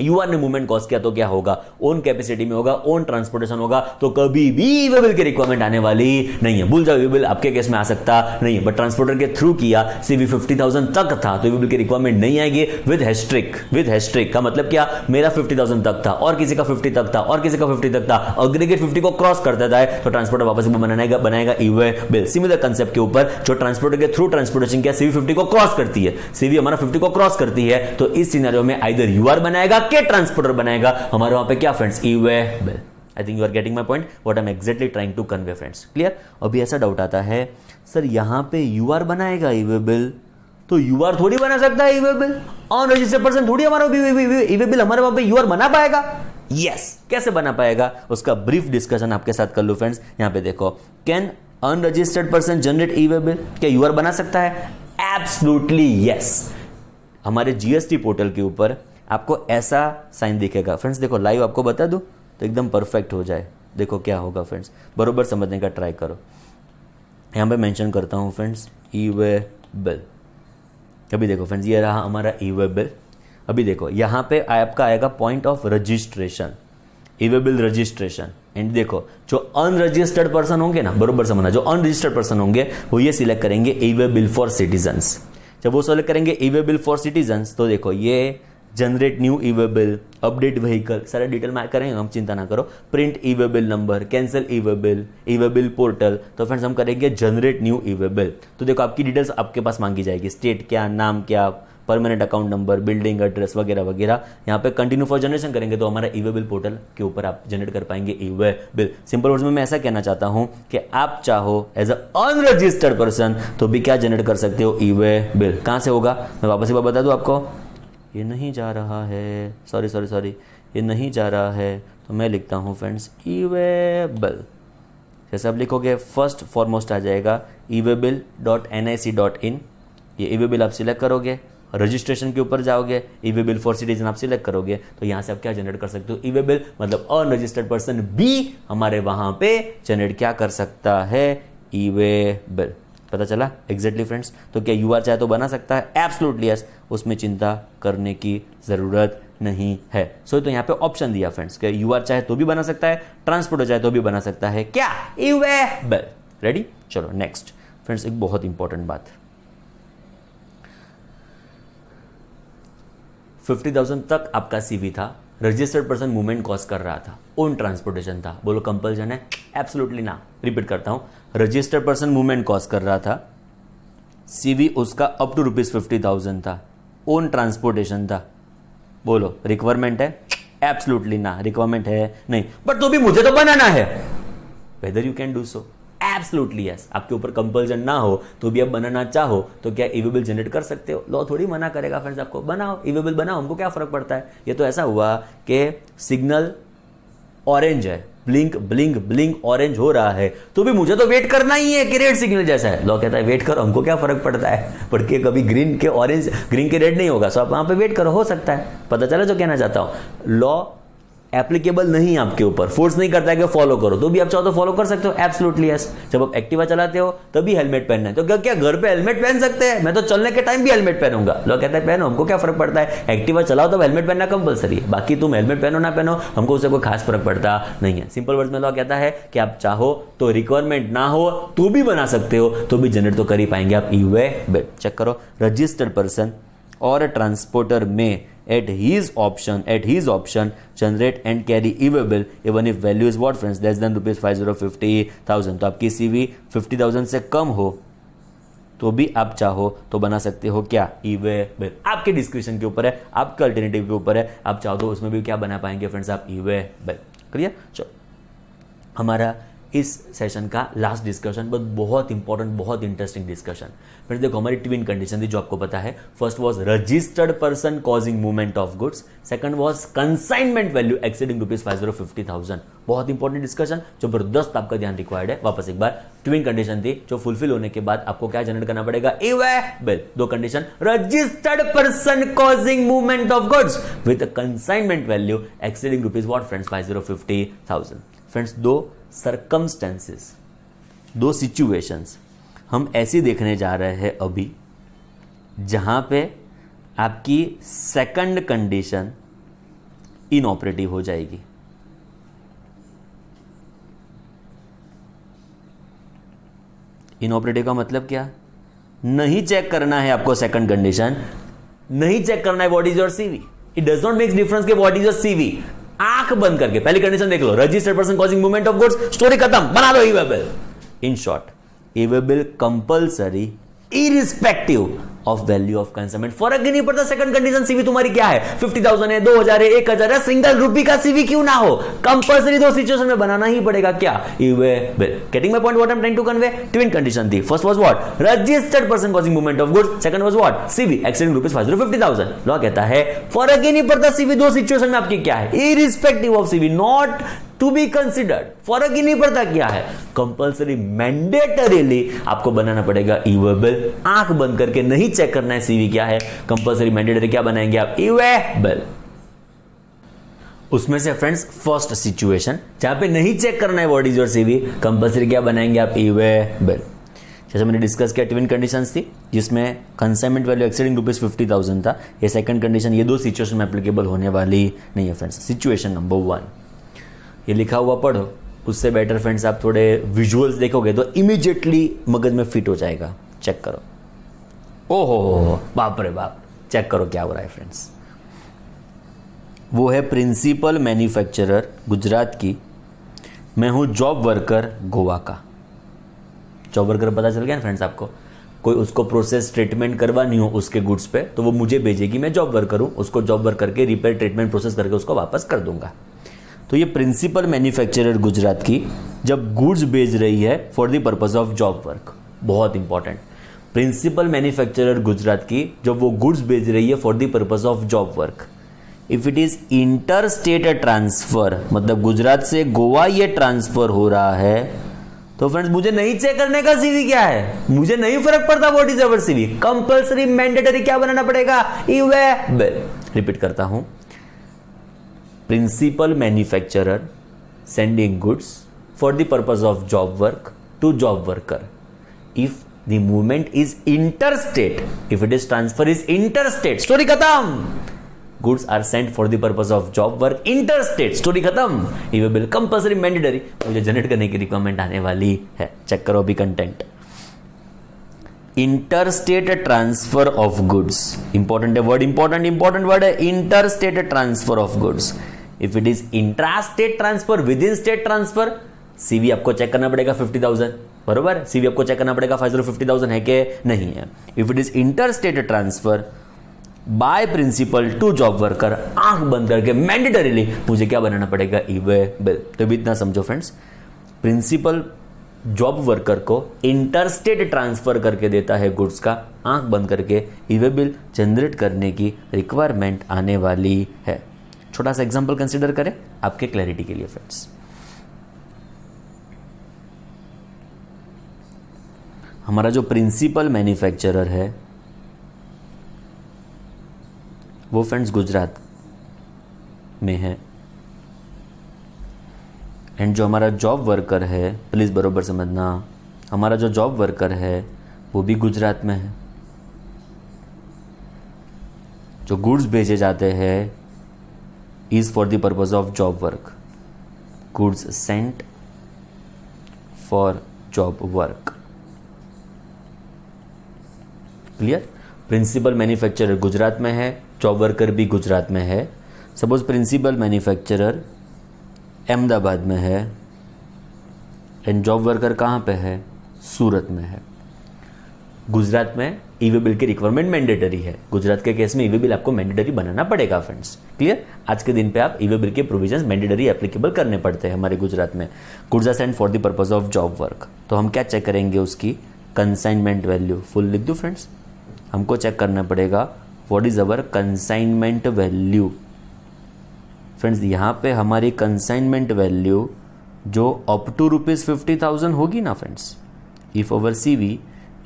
यूआर ने मूवमेंट कॉज किया तो क्या होगा, ओन कैपेसिटी में होगा, ओन ट्रांसपोर्टेशन होगा तो कभी भी ईवे बिल की रिक्वायरमेंट आने वाली नहीं है। भूल जाओ, ईवे बिल आपके केस में आ सकता नहीं है, बट ट्रांसपोर्टर के थ्रू किया, सीवी 50,000 तक था तो ईवे बिल की रिक्वायरमेंट नहीं आएगी। विद हेस्ट्रिक का मतलब क्या, मेरा 50,000 तक था और किसी का 50 तक था और किसी का 50 तक था, अग्रीगेट 50 को क्रॉस करता था तो ट्रांसपोर्टर वापस बनाएगा ईवे बिल। सिमिलर कंसेप्ट के ऊपर जो ट्रांसपोर्टर के थ्रू ट्रांसपोर्टेशन किया, सीवी 50 को क्रॉस करती है, सीवी हमारा 50 को क्रॉस करती है तो इस सिनेरियो में आइदर यूआर बनाएगा के ट्रांसपोर्टर बनाएगा। हमारे वहां पे क्या friends, e way bill. I think you are getting my point, what I am exactly trying to convey friends. Clear? अभी ऐसा डाउट आता है सर यहां पे यूआर बनाएगा ई वे बिल तो यूआर थोड़ी बना सकता है e way bill, unregistered person थोड़ी हमारा ई वे बिल हमारे वहां पे यूआर बना पाएगा। यस, कैसे बना पाएगा उसका ब्रीफ डिस्कशन आपके साथ कर लो फ्रेंड्स। यहां पे देखो, can unregistered person generate e way bill, क्या यूआर बना सकता है? Absolutely yes. हमारे जीएसटी पोर्टल के ऊपर आपको ऐसा साइन दिखेगा फ्रेंड्स, देखो लाइव आपको बता दूं तो एकदम परफेक्ट हो जाए। देखो क्या होगा फ्रेंड्स, बरोबर समझने का ट्राई करो। यहां पे मेंशन करता हूं फ्रेंड्स ई वे बिल। अभी देखो फ्रेंड्स, ये रहा हमारा ई वे बिल। अभी देखो यहां पे आपका आएगा point of registration, E way bill registration. And देखो जो अनरजिस्टर्ड पर्सन होंगे ना, बरोबर समझना, जो अनरजिस्टर्ड पर्सन होंगे वो ये सिलेक्ट करेंगे ई वे बिल फॉर सिटीजन्स। जब वो सिलेक्ट करेंगे ई वे बिल फॉर सिटीजन्स तो देखो ये जनरेट न्यू ई वे बिल, अपडेट व्हीकल, सारा डिटेल में करेंगे हम, चिंता ना करो। प्रिंट ई वे बिल नंबर, कैंसिल ई वे बिल पोर्टल। तो फ्रेंड्स हम करेंगे जनरेट न्यू ई वे बिल। तो देखो आपकी डिटेल्स आपके पास मांगी जाएगी, स्टेट क्या, नाम क्या, permanent account number, building address वगैरह वगैरह। यहाँ पे कंटिन्यू फॉर जनरेशन करेंगे तो हमारा ई वे बिल पोर्टल के ऊपर आप जनरेट कर पाएंगे ई वे बिल। सिंपल वर्ड्स में मैं ऐसा कहना चाहता हूं कि आप चाहो एज अ अनरजिस्टर्ड पर्सन तो भी क्या जनरेट कर सकते हो, ई वे बिल। कहां से होगा मैं वापस एक बार बता दूं आपको, ये नहीं जा रहा है, सॉरी ये नहीं जा रहा है तो मैं लिखता हूं फ्रेंड्स ई वे बिल। जैसे आप लिखोगे फर्स्ट फॉरमोस्ट आ जाएगा eWaybill.nic.in। ये ई वे बिल आप सिलेक्ट करोगे, रजिस्ट्रेशन के ऊपर जाओगे, ई वे बिल फॉर सिटीजन आप सिलेक्ट करोगे तो यहां से आप क्या जनरेट कर सकते हो, ई वे बिल। मतलब अनरजिस्टर्ड पर्सन भी हमारे वहां पे जनरेट क्या कर सकता है, ई वे बिल। पता चला एग्जैक्टली फ्रेंड्स। तो क्या यूआर चाहे तो बना सकता है? एब्सोल्युटली यस, उसमें चिंता करने की जरूरत नहीं है। सो तो यहां पे ऑप्शन दिया फ्रेंड्स कि यूआर चाहे तो भी बना सकता है, ट्रांसपोर्टर चाहे तो भी बना सकता है, क्या, ई वे बिल। रेडी? चलो नेक्स्ट फ्रेंड्स, एक बहुत इंपॉर्टेंट बात, 50,000 तक आपका सीवी था, रजिस्टर्ड पर्सन मूवमेंट कॉज कर रहा था, ओन ट्रांसपोर्टेशन था, बोलो कंपल्सन है? एब्सोल्युटली ना। रिपीट करता हूं, रजिस्टर्ड पर्सन मूवमेंट कॉज कर रहा था, सीवी उसका अप टू ₹50,000 था, ओन ट्रांसपोर्टेशन था, बोलो रिक्वायरमेंट है? एब्सोल्युटली ना, रिक्वायरमेंट है नहीं, बट तो भी मुझे तो बनाना है। Whether you can do so, absolutely yes. आपके ऊपर कंपल्जन ना हो तो भी आप बनाना चाहो तो क्या ई वे बिल जनरेट कर सकते हो, लॉ थोड़ी मना करेगा फ्रेंड्स आपको, बनाओ ई वे बिल बनाओ, हमको क्या फर्क पड़ता है। ये तो ऐसा हुआ कि सिग्नल ऑरेंज है, ब्लिंक ब्लिंक ब्लिंक ऑरेंज हो रहा है, तो भी मुझे तो वेट करना ही है कि रेड सिग्नल जैसा है। लॉ कहता है वेट करो, हमको क्या फर्क पड़ता है, पढ़ के कभी ग्रीन के ऑरेंज ग्रीन के रेड नहीं होगा, सो आप वहां पे वेट करो, हो सकता है। पता चला जो कहना चाहता हूं, लॉ एप्लीकेबल नहीं आपके ऊपर, फोर्स नहीं करता है कि फॉलो करो, तो भी आप चाहो तो फॉलो कर सकते हो, एब्सोल्युटली यस। जब आप एक्टिवा चलाते हो तभी हेलमेट पहनना है, तो क्या घर पे हेलमेट पहन सकते हैं, मैं तो चलने के टाइम भी हेलमेट पहनूंगा। लोग कहता है पहनो, हमको क्या फर्क पड़ता है, एक्टिवा चलाओ तो हेलमेट पहनना कंपलसरी है, बाकी तुम हेलमेट पहनो ना पहनो हमको उससे कोई खास फर्क पड़ता नहीं है। सिंपल वर्ड्स में लॉ कहता है कि आप चाहो तो रिक्वायरमेंट ना हो तो भी बना सकते हो, तो भी जनरेट तो कर ही पाएंगे आप ई वे बिल। चेक करो, रजिस्टर्ड पर्सन और a transporter may at his option generate and carry e-way bill even if value is what friends less than rupees 50,000। तो आपकी CV 50,000 से कम हो तो भी आप चाहो तो बना सकते हो क्या, ई-वे बिल। आपके डिस्क्रिप्शन के ऊपर है, आपके अल्टरनेटिव के ऊपर है, आप चाहो तो उसमें भी क्या बना पाएंगे फ्रेंड्स आप, ई-वे बिल। क्लियर। चलो हमारा इस सेशन का लास्ट डिस्कशन बहुत इंपॉर्टेंट, बहुत इंटरेस्टिंग डिस्कशन। फ्रेंड्स देखो, हमारी ट्विन कंडीशन थी जो आपको पता है। First was registered person causing movement of goods, second was consignment value exceeding rupees 50,000। बहुत इंपॉर्टेंट डिस्कशन, जबरदस्त आपका ध्यान रिक्वायर्ड है। वापस एक बार, ट्विन कंडीशन थी जो फुलफिल होने के बाद आपको क्या जनरेट करना पड़ेगा, ई-वे बिल। दो condition, registered person causing movement of goods with consignment value exceeding rupees what friends 50,000। Friends दो सर्कमस्टेंसेस, दो सिचुएशंस हम ऐसी देखने जा रहे हैं अभी जहां पे आपकी सेकंड कंडीशन इनऑपरेटिव हो जाएगी। इनऑपरेटिव का मतलब क्या, नहीं चेक करना है आपको सेकंड कंडीशन, नहीं चेक करना है what is your CV, it does not make difference के व्हाट इज योर सीवी। आंख बंद करके पहली कंडीशन देख लो, registered person causing movement of goods, story खत्म, बना लो e way bill. In short, e way bill compulsory irrespective of value of consignment. फर्क ही नहीं पड़ता सेकंड कंडीशन सीवी तुम्हारी क्या है, 50,000 है, 2,000 है, 1,000 है, सिंगल रुपी का सीवी क्यों ना हो, कंपल्सरी दो सिचुएशन में बनाना ही पड़ेगा क्या, e way bill. Getting my point, what I am trying to convey. Twin condition थी, first was what, registered person causing movement of goods, second was what, CV exceeding rupees 50,000। Law कहता है फर्क ही नहीं पड़ता सीवी दो सिचुएशन में आपकी क्या है, irrespective of CV, not to be considered, फर्क ही नहीं पड़ता क्या है, कंपल्सरी मैंडेटरीली आपको बनाना पड़ेगा ई-वे बिल। आंख बंद करके नहीं चेक करना है सीवी क्या है, कंपल्सरी मैंडेटरी क्या बनाएंगे आप, ई-वे बिल। उसमें से फ्रेंड्स फर्स्ट सिचुएशन जहां पे नहीं चेक करना है what is your CV, compulsory क्या बनाएंगे आप, ई-वे बिल। जैसे मैंने डिस्कस किया, ट्विन कंडीशंस थी जिसमें कंसाइनमेंट वैल्यू एक्सीडिंग रुपीज 50,000 था। ये सेकंड कंडीशन, ये दो सिचुएशन में एप्लीकेबल होने वाली नहीं है फ्रेंड्स। सिचुएशन नंबर 1, ये लिखा हुआ पढ़ो, उससे बेटर फ्रेंड्स आप थोड़े विजुअल्स देखोगे तो इमीडिएटली मगज में फिट हो जाएगा। चेक करो, ओहो बाप रे बाप, चेक करो क्या हो रहा है फ्रेंड्स। वो है प्रिंसिपल मैन्युफैक्चरर गुजरात की, मैं हूं जॉब वर्कर गोवा का। जॉब वर्कर पता चल गया ना फ्रेंड्स आपको, कोई उसको प्रोसेस ट्रीटमेंट करवानी हो उसके गुड्स पे तो वो मुझे भेजेगी, मैं जॉब वर्कर हूं, उसको जॉब वर्क करके रिपेयर ट्रीटमेंट प्रोसेस करके उसको वापस कर दूंगा। तो ये प्रिंसिपल मैन्युफैक्चरर गुजरात की जब गुड्स भेज रही है for the purpose of job work, बहुत इंपॉर्टेंट, प्रिंसिपल मैन्युफैक्चरर गुजरात की जब वो गुड्स भेज रही है for the purpose of job work, if it is inter state transfer, मतलब गुजरात से गोवा ये ट्रांसफर हो रहा है, तो फ्रेंड्स मुझे नहीं चेक करने का सीवी क्या है, मुझे नहीं फर्क पड़ता what is our CV, compulsory mandatory क्या बनाना पड़ेगा, ई-वे बिल। रिपीट करता हूं, principal manufacturer sending goods for the purpose of job work to job worker. If the movement is interstate, if it is transfer is interstate, story khatam. Goods are sent for the purpose of job work interstate, story khatam. ये bill compulsory mandatory मुझे generate करने की requirement आने वाली है। Check करो अभी content. Interstate transfer of goods, important है वर्ड, इंपॉर्टेंट वर्ड है interstate transfer of goods. If it is intrastate transfer, with in state transfer, CV आपको चेक करना पड़ेगा 50,000, बरोबर, सीवी आपको चेक करना पड़ेगा 50,000 है कि नहीं है। If it is interstate transfer by principal to job worker, आंख बंद करके मैंडेटरीली मुझे क्या बनाना पड़ेगा, ई-वे बिल। तो भी इतना समझो फ्रेंड्स, प्रिंसिपल जॉब वर्कर को इंटरस्टेट ट्रांसफर करके देता है गुड्स का, आंख बंद करके ई वे बिल जनरेट करने की रिक्वायरमेंट आने वाली है। छोटा सा एग्जांपल कंसीडर करें आपके क्लैरिटी के लिए फ्रेंड्स। हमारा जो प्रिंसिपल मैन्युफैक्चरर है वो फ्रेंड्स गुजरात में है, एंड जो हमारा जॉब वर्कर है, प्लीज़ बरोबर समझना, हमारा जो जॉब वर्कर है वो भी गुजरात में है। जो गुड्स भेजे जाते हैं is for the purpose of job work, goods sent for job work. Clear? Principal manufacturer Gujarat में है, जॉब वर्कर भी गुजरात में है। सपोज प्रिंसिपल मैन्युफैक्चरर अहमदाबाद में है एंड जॉब वर्कर कहाँ पे है? सूरत में है। गुजरात में ई वे बिल की रिक्वायरमेंट मैंडेटरी है, गुजरात के केस में ई वे बिल आपको मैंडेटरी बनाना पड़ेगा फ्रेंड्स। क्लियर? आज के दिन पे आप ई वे बिल के प्रोविजंस मैंडेटरी एप्लीकेबल करने पड़ते हैं हमारे गुजरात में। Goods are sent for the purpose of job work, तो हम क्या चेक करेंगे? उसकी कंसाइनमेंट वैल्यू। फुल लिख दूं फ्रेंड्स? हमको चेक करना पड़ेगा what is our consignment value. Friends यहाँ पे हमारी कंसाइनमेंट वैल्यू जो अप टू ₹50,000 होगी ना friends, if our CV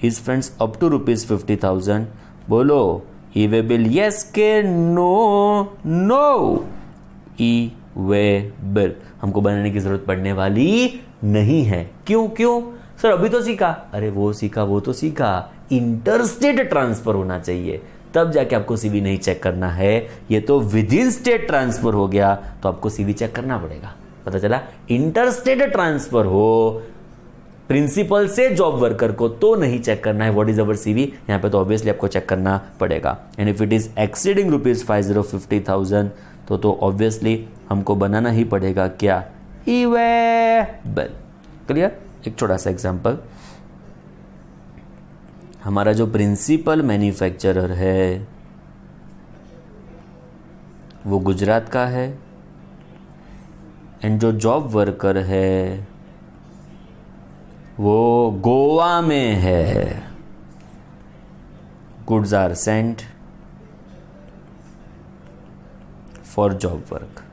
is friends up to ₹50,000, बोलो ई वे बिल यस के no? No e way bill हमको बनाने की जरूरत पड़ने वाली नहीं है। क्यों सर अभी तो सीखा? अरे वो सीखा, वो तो सीखा, इंटरस्टेट ट्रांसफर होना चाहिए तब जाके आपको सीवी नहीं चेक करना है। ये तो विद इन स्टेट ट्रांसफर हो गया तो आपको सीवी चेक करना पड़ेगा। पता चला? इंटरस्टेट ट्रांसफर हो प्रिंसिपल से जॉब वर्कर को तो नहीं चेक करना है व्हाट इज अवर सीवी, यहां पे तो ऑब्वियसली आपको चेक करना पड़ेगा। And if it is exceeding ₹50,000 तो ऑब्वियसली हमको बनाना ही पड़ेगा क्या? ई वे बिल। क्लियर? एक छोटा सा एग्जांपल, हमारा जो प्रिंसिपल मैन्युफैक्चरर है वो गुजरात का है एंड जो जॉब वर्कर है वो गोवा में है। Goods are sent for job work.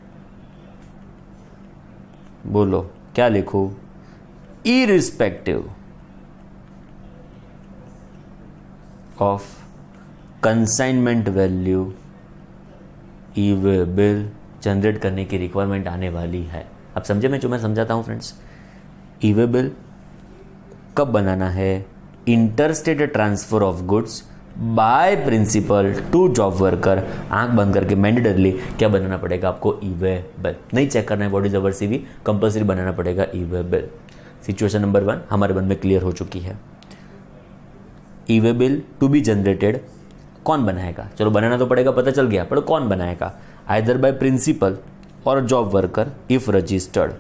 बोलो क्या लिखूं? Irrespective of consignment value e way bill generate करने की रिक्वायरमेंट आने वाली है। आप समझे मैं जो मैं समझाता हूं फ्रेंड्स? ई वे बिल कब बनाना है? Interstate transfer of goods by principal to job worker, आंख बंद करके मैंडेटरली क्या बनाना पड़ेगा आपको? E way bill. नहीं चेक करना है what is our CV, compulsory बनाना पड़ेगा e way bill. Situation number 1 हमारे मन में क्लियर हो चुकी है। E way bill to be generated कौन बनाएगा? चलो बनाना तो पड़ेगा, पता चल गया, पर कौन बनाएगा? आइदर बाय प्रिंसिपल और job worker if registered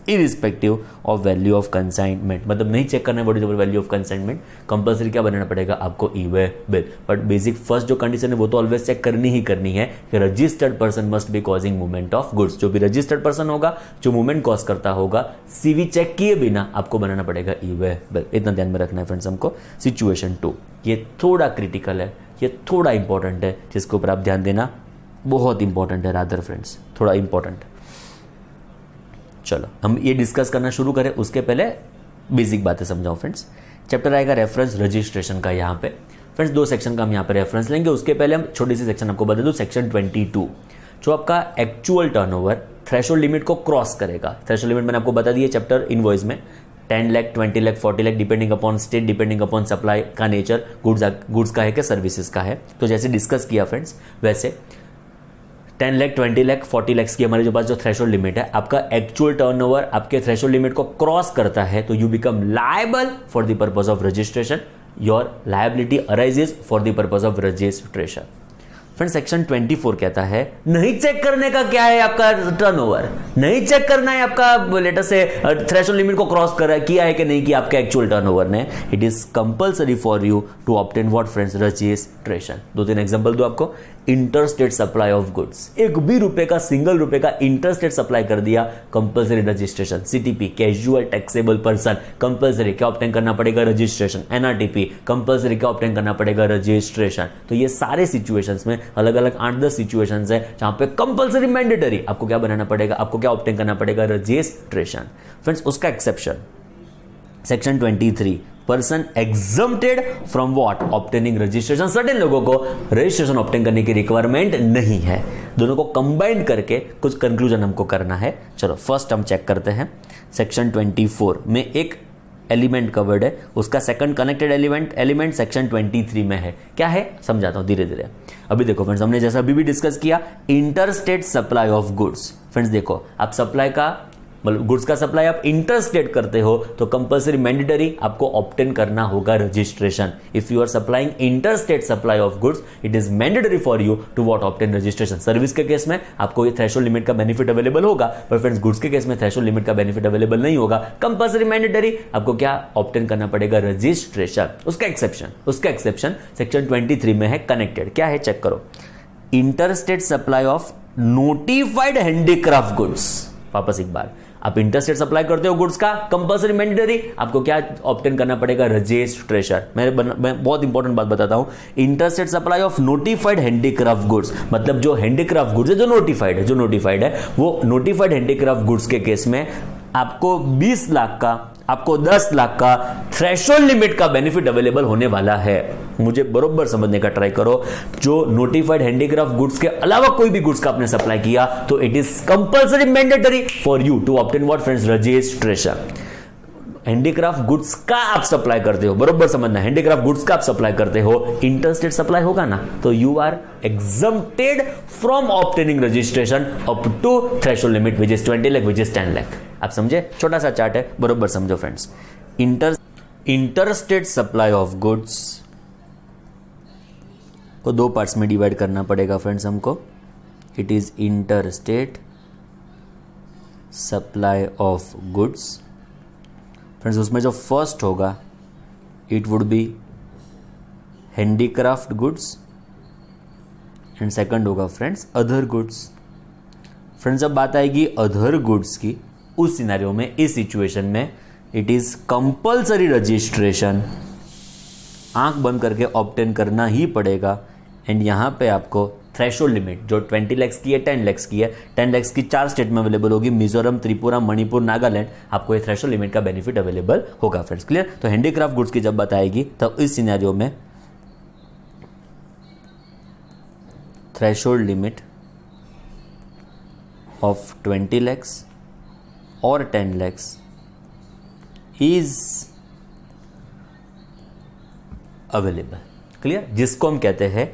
irrespective of value of consignment. मतलब नहीं चेक करना है what is our value of consignment, compulsory क्या बनाना पड़ेगा आपको? E way bill. But basic first जो कंडीशन है वो तो ऑलवेज चेक करनी ही करनी है कि registered person must be causing movement of goods. जो भी रजिस्टर्ड पर्सन होगा, जो मूवमेंट कॉज करता होगा, सीवी चेक किए बिना आपको बनाना पड़ेगा ई वे बिल। इतना ध्यान में रखना है फ्रेंड्स हमको। सिचुएशन 2 ये थोड़ा क्रिटिकल है, ये थोड़ा इंपॉर्टेंट है, जिसके ऊपर आप ध्यान देना बहुत इंपॉर्टेंट है रादर फ्रेंड्स, थोड़ा इंपॉर्टेंट। चलो हम ये डिस्कस करना शुरू करें उसके पहले बेसिक बातें समझाओ फ्रेंड्स। चैप्टर आएगा रेफरेंस रजिस्ट्रेशन का। यहाँ पे फ्रेंड्स 2 सेक्शन का हम यहाँ पे रेफरेंस लेंगे। उसके पहले हम छोटी सी सेक्शन आपको बता दूं, सेक्शन 22 जो आपका एक्चुअल टर्नओवर थ्रेशोल्ड लिमिट को क्रॉस करेगा। थ्रेशोल्ड लिमिट मैंने आपको बता दी है चैप्टर इनवॉइस में, 10 lakh, 20 lakh, 40 lakh depending upon state, depending upon supply का नेचर, गुड्स का है कि सर्विसेज का है। तो जैसे डिस्कस किया फ्रेंड्स, वैसे 10 लाख, 20 लाख, 40 लाख की हमारे जो पास जो थ्रेशोल्ड लिमिट है, आपका एक्चुअल टर्नओवर आपके थ्रेशोल्ड लिमिट को क्रॉस करता है तो you become liable for the purpose of registration. Your liability arises for the purpose of registration. Friend section 24 कहता है नहीं चेक करने का क्या है आपका टर्नओवर, नहीं चेक करना है आपका लेटेस्ट से थ्रेशोल्ड लिमिट को क्रॉस कर किया है कि नहीं किया आपके एक्चुअल टर्नओवर ने। It is compulsory for you to obtain what friends? Registration. 2-3 example दो आपको। इंटरस्टेट सप्लाई ऑफ गुड्स, एक भी रुपए का, सिंगल रुपए का इंटरस्टेट सप्लाई कर दिया, compulsory registration. CTP, casual taxable person, compulsory क्या ऑब्टेन करना पड़ेगा, रजिस्ट्रेशन। एनआरटीपी, कंपल्सरी क्या ऑब्टेन करना पड़ेगा, रजिस्ट्रेशन। तो ये सारे सिचुएशंस में अलग अलग 8-10 सिचुएशंस है जहां पे कंपल्सरी मैंडेटरी आपको क्या बनाना पड़ेगा, आपको क्या ऑब्टेन करना पड़ेगा, रजिस्ट्रेशन। फ्रेंड्स, उसका exception section 23, person exempted from what, obtaining registration. Certain लोगों को रजिस्ट्रेशन ऑब्टेन करने की रिक्वायरमेंट नहीं है। दोनों को कंबाइन करके कुछ कंक्लूजन हमको करना है। चलो फर्स्ट हम चेक करते हैं। सेक्शन 24 में एक एलिमेंट कवर्ड है, उसका सेकंड कनेक्टेड एलिमेंट सेक्शन 23 में है। क्या है समझाता हूं धीरे धीरे। अभी देखो फ्रेंड्स, हमने जैसा अभी भी डिस्कस किया, interstate supply of goods. Friends देखो, आप सप्लाई का मतलब गुड्स का सप्लाई आप इंटरस्टेट करते हो तो कंपल्सरी मैंडेटरी आपको ऑब्टेन करना होगा registration. If you are supplying interstate supply of goods, it is mandatory for you to what, obtain registration. Service के केस में आपको ये थ्रेशोल्ड लिमिट का बेनिफिट अवेलेबल होगा, पर फ्रेंड्स गुड्स के केस में थ्रेशोल्ड लिमिट का बेनिफिट अवेलेबल नहीं होगा। कंपल्सरी मैंडेटरी आपको क्या ऑब्टेन करना पड़ेगा, रजिस्ट्रेशन। उसका एक्सेप्शन सेक्शन 23 में है, कनेक्टेड। क्या है चेक करो, interstate supply of notified handicraft goods. वापस एक बार, आप इंटरस्टेट सप्लाई करते हो गुड्स का, कंपल्सरी मैंडेटरी आपको क्या ऑब्टेन करना पड़ेगा, रजिस्ट्रेशन। मैं बहुत इंपॉर्टेंट बात बताता हूं, interstate supply of notified handicraft goods, मतलब जो हैंडीक्राफ्ट गुड्स है, जो नोटिफाइड है, वो नोटिफाइड हैंडीक्राफ्ट गुड्स के केस में आपको 20 लाख का, आपको 10 लाख का थ्रेशोल्ड लिमिट का बेनिफिट अवेलेबल होने वाला है। मुझे बरोबर समझने का ट्राई करो। जो नोटिफाइड हैंडीक्राफ्ट गुड्स के अलावा कोई भी गुड्स का आपने सप्लाई किया तो it is compulsory mandatory for you to obtain what friends, registration. Handicraft goods का आप सप्लाई करते हो, बरोबर समझना, हैंडीक्राफ्ट गुड्स का आप सप्लाई करते हो, इंटरस्टेट सप्लाई होगा ना, तो you are exempted from obtaining registration up to threshold limit which is 20 lakh, which is 10 lakh. आप समझे, छोटा सा चार्ट है, बरोबर समझो friends. Interstate supply of goods को 2 पार्ट्स में डिवाइड करना पड़ेगा फ्रेंड्स हमको। It is interstate supply of goods. Friends उसमें जो फर्स्ट होगा it would be handicraft goods and second होगा फ्रेंड्स अदर गुड्स। फ्रेंड्स जब बात आएगी अदर गुड्स की, उस सिनेरियो में, इस सिचुएशन में इट इज कंपल्सरी रजिस्ट्रेशन, आंख बंद करके ऑब्टेन करना ही पड़ेगा। एंड यहां पे आपको थ्रेशोल्ड लिमिट जो 20 लाख की है, 10 लाख की है, 10 लाख की 4 स्टेट में अवेलेबल होगी, मिजोरम, त्रिपुरा, मणिपुर, नागालैंड, आपको ये थ्रेशोल्ड लिमिट का बेनिफिट अवेलेबल होगा फ्रेंड्स। क्लियर? तो हैंडीक्राफ्ट गुड्स की जब बात आएगी तब इस सिनेरियो में थ्रेशोल्ड लिमिट ऑफ 20 lakhs और 10 lakhs इज अवेलेबल। क्लियर? जिसको हम कहते हैं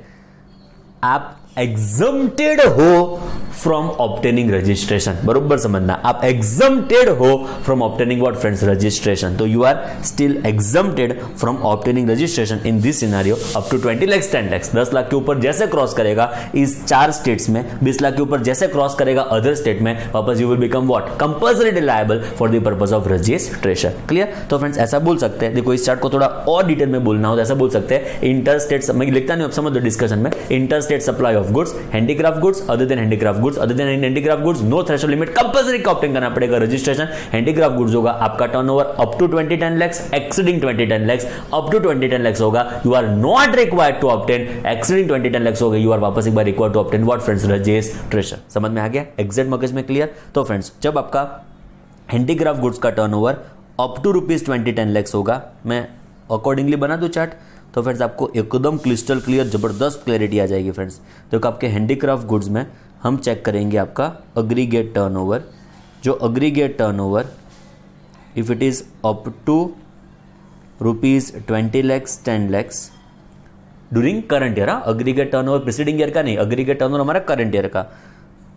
आप एग्जम्प्टेड हो फ्रॉम ऑब्टेनिंग रजिस्ट्रेशन। बरोबर समझना, आप एग्जम्प्टेड हो from obtaining what friends, registration. तो you are still exempted from obtaining registration in this scenario up to 20 lakhs, 10 lakhs। 10 lakh के ऊपर जैसे क्रॉस करेगा इस 4 स्टेट्स में, 20 लाख के ऊपर जैसे क्रॉस करेगा अदर स्टेट में, वापस you will become what, compulsory liable for the purpose of registration. Clear? तो फ्रेंड्स ऐसा बोल सकते हैं, देखो इस चार्ट को थोड़ा और डिटेल में बोलना हो तो ऐसा बोल सकते हैं, इंटरस्टेट, मैं लिखता नहीं, आप समझ लो डिस्कशन में, interstate supply of goods, handicraft goods, other than handicraft goods, other than handicraft goods, no threshold limit, compulsory का ऑब्टेन करना पड़ेगा रजिस्ट्रेशन। हैंडीक्राफ्ट गुड्स होगा आपका turnover up to 20-10 lakhs, exceeding 20-10 lakhs, up to 20-10 lakhs होगा you are not required to obtain, exceeding 20-10 lakhs होगा you are वापस एक बार required to obtain what friends, registration. समझ में आ गया? एग्जैक्ट मगज में क्लियर? तो फ्रेंड्स जब आपका हैंडीक्राफ्ट गुड्स का टर्नओवर अप टू ₹20-10 lakhs होगा, मैं अकॉर्डिंगली बना दूं चार्ट, तो फ्रेंड्स आपको एकदम क्रिस्टल क्लियर जबरदस्त क्लैरिटी आ जाएगी फ्रेंड्स। देखो आपके हैंडीक्राफ्ट गुड्स में हम चेक करेंगे आपका अग्रीगेट टर्नओवर, जो aggregate turnover if it is up to ₹20 lakhs, 10 lakhs during current year, aggregate turnover preceding year का नहीं, अग्रीगेट टर्नओवर हमारा करंट ईयर का,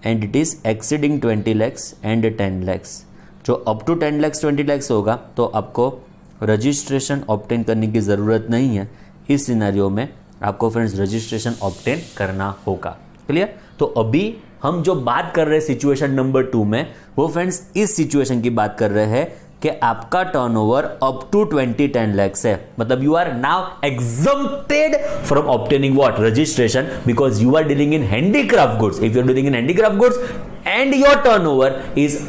and it is exceeding 20 lakhs and 10 lakhs। जो अप टू 10 lakhs 20 lakhs होगा तो आपको registration obtain करने की जरूरत नहीं है। इस सिनेरियो में आपको फ्रेंड्स रजिस्ट्रेशन ऑब्टेन करना होगा। क्लियर? तो अभी हम जो बात कर रहे हैं सिचुएशन नंबर 2 में, वो फ्रेंड्स इस सिचुएशन की बात कर रहे हैं कि आपका टर्नओवर अप टू 2010 lakhs है, मतलब you are now exempted from obtaining what registration because you are dealing in handicraft goods. If you are dealing in handicraft goods and your turnover is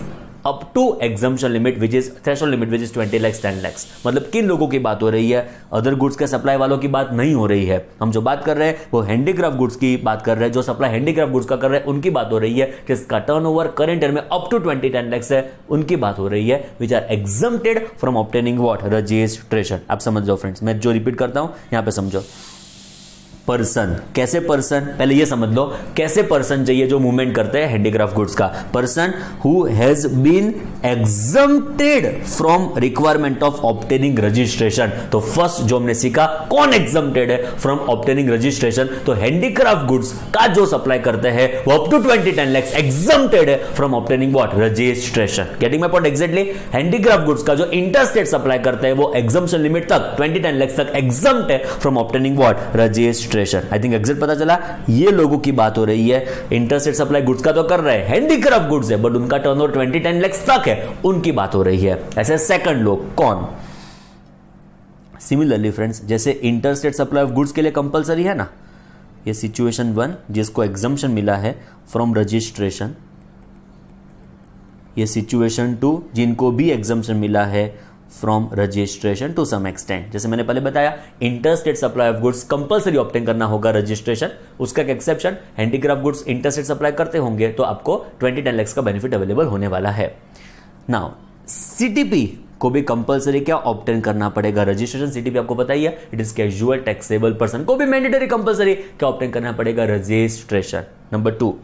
up to exemption limit which is threshold limit which is 20 lakhs 10 lakhs. मतलब किन लोगों की बात हो रही है? Other goods के supply वालों की बात नहीं हो रही है. हम जो बात कर रहे हैं वो हैंडीक्राफ्ट गुड्स की बात कर रहे हैं. जो सप्लाई हैंडीक्राफ्ट गुड्स का कर रहे हैं उनकी बात हो रही है. जिसका टर्नओवर करंट ईयर में अप टू 2010 lakhs है उनकी बात हो रही है, which are exempted from obtaining what registration. आप समझ जाओ फ्रेंड्स, मैं जो रिपीट करता हूं यहां पे समझो. पर्सन, कैसे पर्सन, पहले ये समझ लो कैसे पर्सन चाहिए जो मूवमेंट करते हैं हैंडीक्राफ्ट गुड्स का. Person who has been exempted from requirement of obtaining registration. तो फर्स्ट जो हमने सीखा कौन एग्जम्प्टेड है फ्रॉम ऑब्टेनिंग रजिस्ट्रेशन, तो हैंडीक्राफ्ट गुड्स का जो सप्लाई करते हैं वो अप टू 2010 lakhs एग्जम्प्टेड है from obtaining what registration. Getting my point exactly. Handicraft goods का जो इंटरस्टेट सप्लाई करते हैं वो एग्जम्पशन लिमिट तक 2010 lakhs तक एग्जम्प्ट है from obtaining what registration. I think exact पता चला. ये लोगों की बात हो रही है. इंटरस्टेट सप्लाई गुड्स का तो कर रहे हैं, हैंडीक्राफ्ट गुड्स है बट उनका टर्नओवर 2010 lakhs तक है, उनकी बात हो रही है. ऐसे सेकंड लोग कौन? सिमिलरली फ्रेंड्स, जैसे इंटरस्टेट सप्लाई ऑफ गुड्स के लिए कंपलसरी है ना, ये सिचुएशन 1 जिसको एग्जम्पशन मिला है फ्रॉम रजिस्ट्रेशन. ये सिचुएशन 2 जिनको भी एग्जम्पशन मिला है from registration to some extent. जैसे मैंने पहले बताया interstate supply of goods compulsory obtain करना होगा रजिस्ट्रेशन. उसका एक exception, handicraft goods interstate supply करते होंगे तो आपको 2010 lakhs का बेनिफिट अवेलेबल होने वाला है. नाउ सीटीपी को भी कंपलसरी क्या ऑब्टेन करना पड़ेगा रजिस्ट्रेशन. सीटीपी आपको पता ही है, it is casual taxable person को भी मैंडेटरी कंपलसरी क्या ऑब्टेन करना पड़ेगा registration. Number 2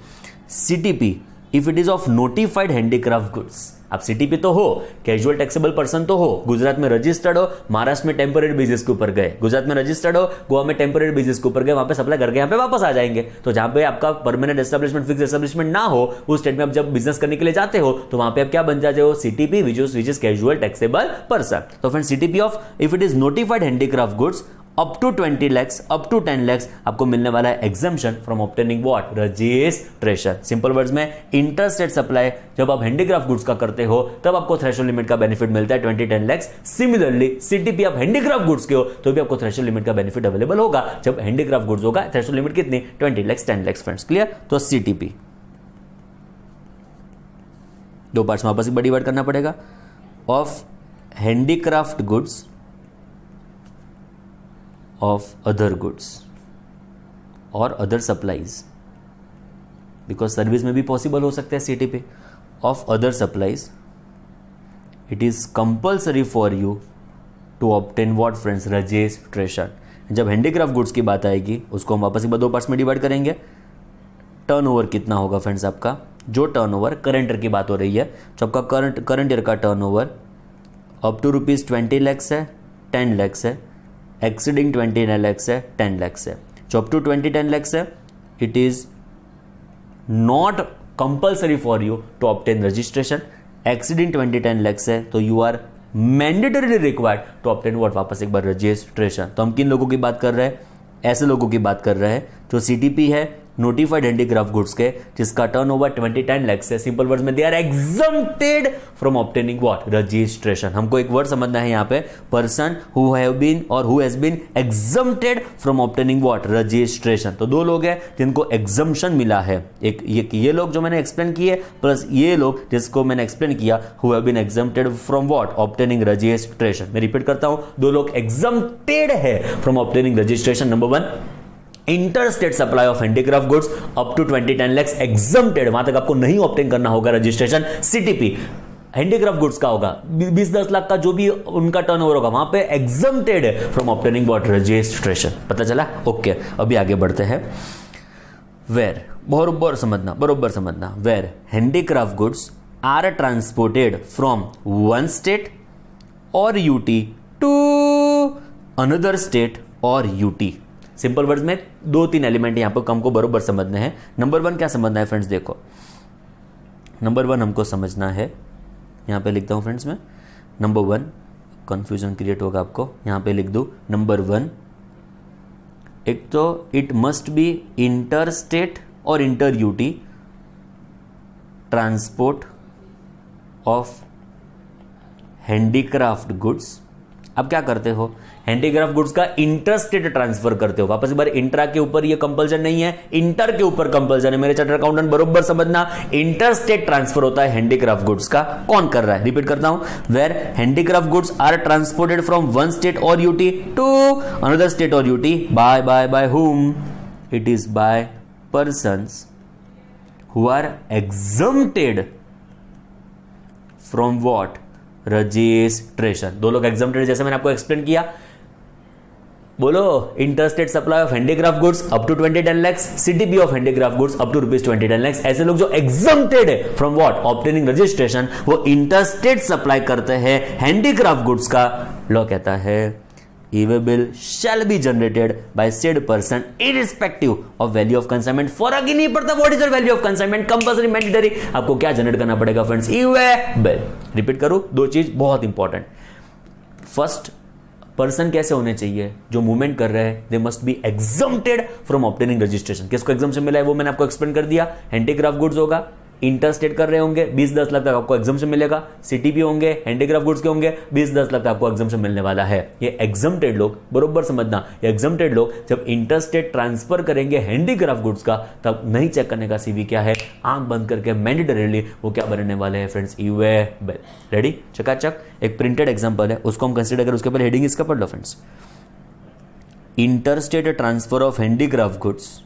CTP if it is of notified handicraft goods. आप सीटीपी तो हो, कैजुअल टैक्सेबल पर्सन तो हो, गुजरात में रजिस्टर्ड हो, महाराष्ट्र में टेम्पररी बेसिस के ऊपर गए, गुजरात में रजिस्टर्ड हो, गोवा में टेम्पररी बेसिस के ऊपर गए, वहां पे सप्लाई करके यहाँ पे वापस आ जाएंगे. तो जहां पे आपका परमानेंट एस्टेब्लिशमेंट फिक्स एस्टेब्लिशमेंट ना हो उस स्टेट में आप जब बिजनेस करने के लिए जाते हो तो वहां पे आप क्या बन जाते हो? CTP which is casual taxable person. तो friend CTP of if it is notified handicraft goods up to 20 lakhs up to 10 lakhs आपको मिलने वाला है exemption from obtaining what registration. Simple words में इंटरस्टेट सप्लाई जब आप हैंडीक्राफ्ट गुड्स का करते हो तब आपको थ्रेशोल्ड लिमिट का बेनिफिट मिलता है 2010 lakhs. सिमिलरली सीटीपी आप हैंडीक्राफ्ट गुड्स के हो तो भी आपको थ्रेशोल्ड लिमिट का बेनिफिट अवेलेबल होगा जब हैंडीक्राफ्ट गुड्स होगा. थ्रेशोल्ड लिमिट कितनी? 20 lakhs 10 lakhs फ्रेंड्स. क्लियर? तो सीटीपी दो पार्ट्स में वापस डिवाइड करना पड़ेगा. Of handicraft goods of other goods or other supplies, because service में भी पॉसिबल हो सकता है CTP. Of other supplies it is compulsory for you to obtain what friends registration. जब हैंडीक्राफ्ट गुड्स की बात आएगी उसको हम वापस दो पार्ट्स में डिवाइड करेंगे. टर्नओवर कितना होगा फ्रेंड्स आपका? जो टर्नओवर करंट ईयर की बात हो रही है, तो आपका करंट ईयर का टर्नओवर अप टू ₹20 lakhs है, 10 lakhs है, एक्सीडिंग 20 lakhs है, 10 lakhs है. जो अप टू 2010 lakhs है it is not compulsory for you to obtain registration. Exceeding 2010 lakhs है तो you are mandatory required to obtain what वापस एक बार रजिस्ट्रेशन. तो हम किन लोगों की बात कर रहे हैं? ऐसे लोगों की बात कर रहे हैं जो सीटीपी है नोटिफाइड हैंडीक्राफ्ट गुड्स के, जिसका टर्नओवर 2010 lakhs है. सिंपल वर्ड्स में they are exempted from obtaining what registration. हमको एक वर्ड समझना है यहाँ पे, person who have been or who has been exempted from obtaining what registration. तो दो लोग हैं जिनको एग्जम्पशन मिला है. एक ये लोग जो मैंने एक्सप्लेन किए प्लस ये लोग जिसको मैंने एक्सप्लेन किया who have been exempted from what obtaining registration. मैं रिपीट करता हूं, दो लोग एग्जम्प्टेड है from obtaining registration. Number 1 interstate supply of handicraft goods up to 2010 lakhs exempted, वहां तक आपको नहीं ऑब्टेन करना होगा रजिस्ट्रेशन. सीटीपी हैंडीक्राफ्ट गुड्स का होगा 20-10 लाख का जो भी उनका टर्नओवर होगा वहां पे एग्जम्प्टेड है फ्रॉम ऑब्टेनिंग व्हाट रजिस्ट्रेशन. पता चला? ओके अभी आगे बढ़ते हैं. वेयर बरोबर समझना where handicraft goods are transported from one state or UT to another state or UT. Simple words में 2-3 एलिमेंट यहां पर हमको बरोबर समझने हैं. नंबर 1 क्या समझना है फ्रेंड्स? देखो नंबर 1 हमको समझना है, यहां पे लिखता हूं फ्रेंड्स मैं. नंबर 1 कंफ्यूजन क्रिएट होगा आपको, यहां पे लिख दूं. नंबर 1 एक तो it must be inter state और inter UT transport of handicraft goods. अब क्या करते हो, हैंडीक्राफ्ट गुड्स का इंटरस्टेट ट्रांसफर करते हो। वापस एक बार, इंट्रा के ऊपर ये कंपल्सन नहीं है, इंटर के ऊपर कंपल्सन है। मेरे चार्टर्ड अकाउंटेंट बरोबर समझना, इंटरस्टेट ट्रांसफर होता है हैंडीक्राफ्ट गुड्स का। कौन कर रहा है, रिपीट करता हूं, where handicraft goods are transported from one state or UT to another state or UT by whom? It is by persons who are exempted from what? Registration. दो लोग एग्जम्प्टेड, जैसे मैंने आपको एक्सप्लेन किया। बोलो, interstate supply of handicraft goods up to 20-10 lakhs, CTP of handicraft goods up to ₹20-10 lakhs। ऐसे लोग जो एग्जम्प्टेड है फ्रॉम व्हाट? ऑब्टेनिंग रजिस्ट्रेशन, वो इंटरस्टेट सप्लाई करते हैं हैंडीक्राफ्ट गुड्स का। लॉ कहता है EWA bill shall be generated by said person irrespective of value of consignment। फर्क ही नहीं पड़ता what is the value of consignment, compulsory, mandatory, आपको क्या जनरेट करना पड़ेगा फ्रेंड्स? EWA bill। रिपीट करूं, दो चीज बहुत इंपॉर्टेंट। फर्स्ट, पर्सन कैसे होने चाहिए? जो मूवमेंट कर रहे हैं, they must be exempted from obtaining registration. किसको एग्जम्पशन मिला है वो मैंने आपको एक्सप्लेन कर दिया। हैंडीक्राफ्ट गुड्स होगा, इंटरस्टेट कर रहे होंगे, 20-10 लाख तक आपको एग्जम्पशन मिलेगा। सीटीपी होंगे, हैंडीक्राफ्ट गुड्स के होंगे, 20-10 लाख तक आपको एग्जम्पशन मिलने वाला है। ये एग्जम्प्टेड लोग, बरोबर समझना, ये एग्जम्प्टेड लोग जब इंटरस्टेट ट्रांसफर करेंगे हैंडीक्राफ्ट गुड्स का, तब नहीं चेक करने का सीवी क्या है, आंख बंद करके मैंडेटरीली वो क्या बनने वाले हैं फ्रेंड्स? EWA bill। रेडी? चकाचक। एक प्रिंटेड एग्जांपल है, उसको हम कंसीडर करें। उसके पहले हेडिंग इसका पढ़ लो friends. Interstate transfer of handicraft goods,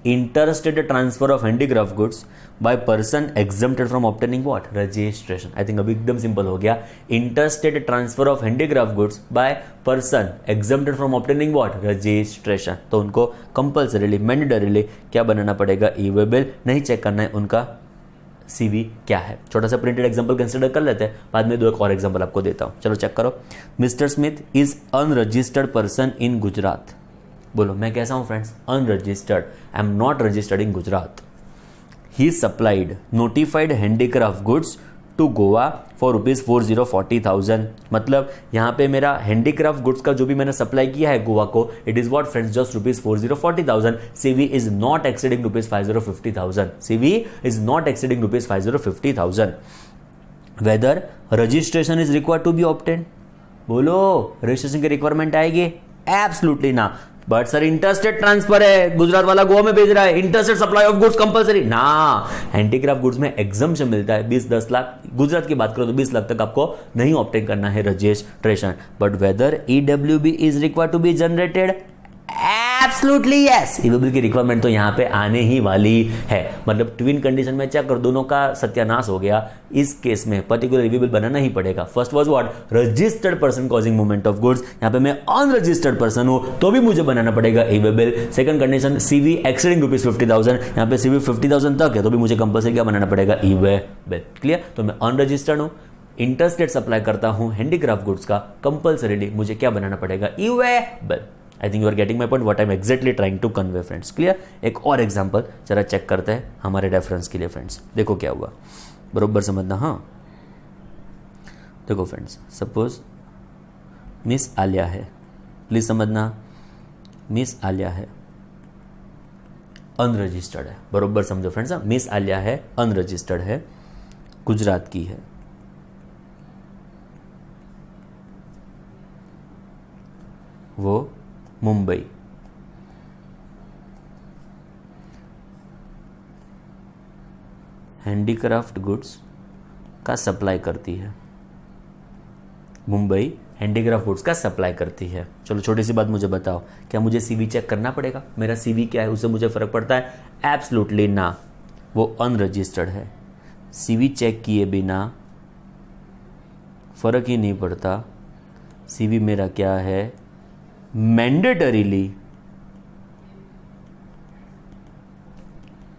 interstate transfer of handicraft goods by person exempted from obtaining what? Registration। I think अभी एकदम सिंपल हो गया। interstate transfer of handicraft goods by person exempted from obtaining what? Registration। तो उनको compulsorily, mandatorily क्या बनाना पड़ेगा? EWA bill। नहीं चेक करना है उनका CV क्या है। छोटा सा प्रिंटेड एग्जांपल कंसीडर कर लेते हैं, बाद में दो एक और एग्जांपल आपको देता हूं। चलो चेक करो। Mister Smith is unregistered person in Gujarat. बोलो, मैं कैसा हूं friends? Unregistered. I am not registered in Gujarat. He supplied notified handicraft goods to Goa for ₹40,000। मतलब यहां पे मेरा हैंडीक्राफ्ट गुड्स का जो भी मैंने सप्लाई किया है गोवा को, it is what friends? Just ₹40,000। CV is not exceeding ₹50,000। CV is not exceeding ₹50,000। Whether registration is required to be obtained. बोलो, रजिस्ट्रेशन की रिक्वायरमेंट आएगी? एब्सोल्युटली ना। बट सर इंटरस्टेट ट्रांसफर है, गुजरात वाला गोवा में भेज रहा है, interstate supply of goods compulsory ना। हैंडीक्राफ्ट गुड्स में एग्जम्पशन मिलता है 20-10 लाख। गुजरात की बात करो तो 20 लाख तक आपको नहीं ऑब्टेन करना है registration. But whether EWB is required to be generated? Absolutely yes. EWA bill की रिक्वायरमेंट तो यहां पे आने ही वाली है। मतलब ट्विन कंडीशन में चेक कर, दोनों का सत्यानाश हो गया। इस केस में पर्टिकुलर EWA bill बनाना ही पड़ेगा। First was what? Registered person causing movement of goods. यहां पे मैं अनरजिस्टर्ड पर्सन हूं तो भी मुझे बनाना पड़ेगा EWA bill। Second condition, CV exceeding ₹50,000। यहां पे CV 50,000 तक है तो भी मुझे कंपल्सरी क्या बनाना पड़ेगा? EWA bill। क्लियर? तो मैं अनरजिस्टर्ड हूं, इंटरस्टेट सप्लाई करता हूं हैंडीक्राफ्ट गुड्स का, कंपल्सरीली मुझे क्या बनाना पड़ेगा? EWA bill। I think you are getting my point, what I am exactly trying to convey friends. Clear? एक और एग्जांपल जरा चेक करते हैं हमारे रेफरेंस के लिए फ्रेंड्स। देखो क्या हुआ, बरोबर समझना। हाँ देखो फ्रेंड्स, सपोज मिस आलिया है, प्लीज समझना, मिस आलिया है, अनरजिस्टर्ड है। बरोबर समझो फ्रेंड्स। मिस आलिया है, अनरजिस्टर्ड है, गुजरात की है। वो मुंबई हैंडीक्राफ्ट गुड्स का सप्लाई करती है। मुंबई हैंडीक्राफ्ट गुड्स का सप्लाई करती है। चलो छोटी सी बात मुझे बताओ, क्या मुझे CV चेक करना पड़ेगा? मेरा CV क्या है, उससे मुझे फर्क पड़ता है? एब्सोल्युटली ना। वो अनरजिस्टर्ड है, CV चेक किए बिना फर्क ही नहीं पड़ता। CV मेरा क्या है? मैंडेटरीली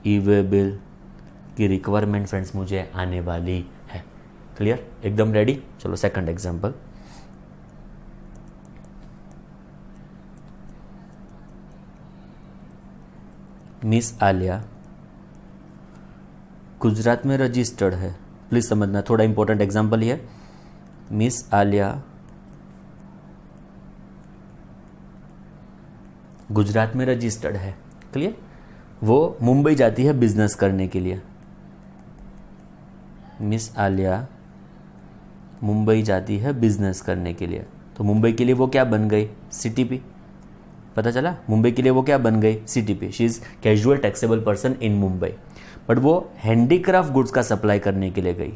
EWA bill की रिक्वायरमेंट फ्रेंड्स मुझे आने वाली है। क्लियर? एकदम रेडी? चलो second example. Miss Alia Gujarat में रजिस्टर्ड है। प्लीज समझना, थोड़ा इंपॉर्टेंट एग्जांपल है। मिस आलिया गुजरात में रजिस्टर्ड है। क्लियर? वो मुंबई जाती है बिजनेस करने के लिए। मिस आलिया मुंबई जाती है बिजनेस करने के लिए, तो मुंबई के लिए वो क्या बन गई, सीटीपी। पता चला, मुंबई के लिए वो क्या बन गई, CTP. She is casual taxable person in Mumbai. But वो हैंडीक्राफ्ट गुड्स का सप्लाई करने के लिए गई,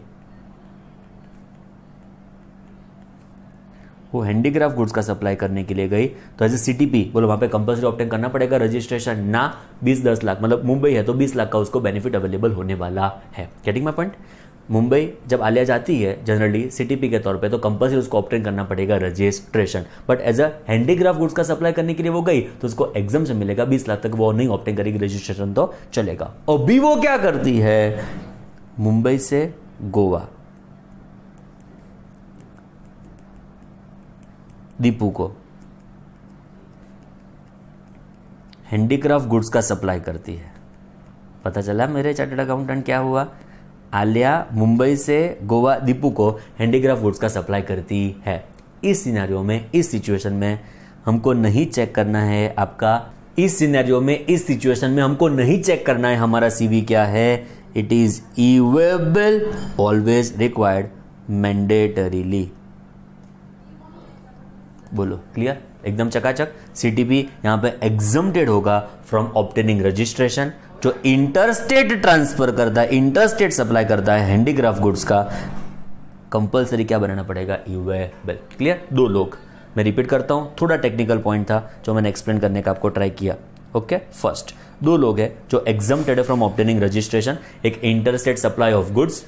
वो हैंडीक्राफ्ट गुड्स का सप्लाई करने के लिए गई, तो एज ए सीटीपी बोलो वहां पे कंपल्सरी ऑब्टेन करना पड़ेगा रजिस्ट्रेशन, ना 20-10 लाख, मतलब मुंबई है तो 20 लाख का उसको बेनिफिट अवेलेबल होने वाला है। Getting my point. मुंबई जब आलिया जाती है जनरली सीटीपी के तौर पे, तो कंपल्सरी उसको ऑब्टेन करना पड़ेगा registration. But as a handicraft goods का सप्लाई करने के लिए वो गई, तो उसको एग्जाम मिलेगा 20 लाख तक, वो नहीं ऑब्टेन करेगी रजिस्ट्रेशन तो चलेगा। अभी वो क्या करती है, मुंबई से गोवा दीपू को हैंडीक्राफ्ट गुड्स का सप्लाई करती है। पता चला मेरे चार्टर्ड अकाउंटेंट क्या हुआ, आलिया मुंबई से गोवा दीपू को हैंडीक्राफ्ट गुड्स का सप्लाई करती है। इस सिनेरियो में, इस सिचुएशन में हमको नहीं चेक करना है आपका, इस सिनेरियो में, इस सिचुएशन में हमको नहीं चेक करना है हमारा सीवी क्या है, it is e way bill, always required, mandatorily. बोलो क्लियर, एकदम चकाचक। सीटीपी यहां पे एग्जम्प्टेड होगा फ्रॉम ऑब्टेनिंग रजिस्ट्रेशन। जो इंटरस्टेट ट्रांसफर करता है, इंटरस्टेट सप्लाई करता है हैंडीक्राफ्ट गुड्स का, कंपल्सरी क्या बनाना पड़ेगा, ईवेबल। क्लियर। 2 लोग, मैं रिपीट करता हूं, थोड़ा टेक्निकल पॉइंट था जो मैंने एक्सप्लेन करने का आपको ट्राई किया। ओके, फर्स्ट 2 लोग हैं जो एग्जम्प्टेड है फ्रॉम ऑब्टेनिंग रजिस्ट्रेशन। एक interstate supply of goods,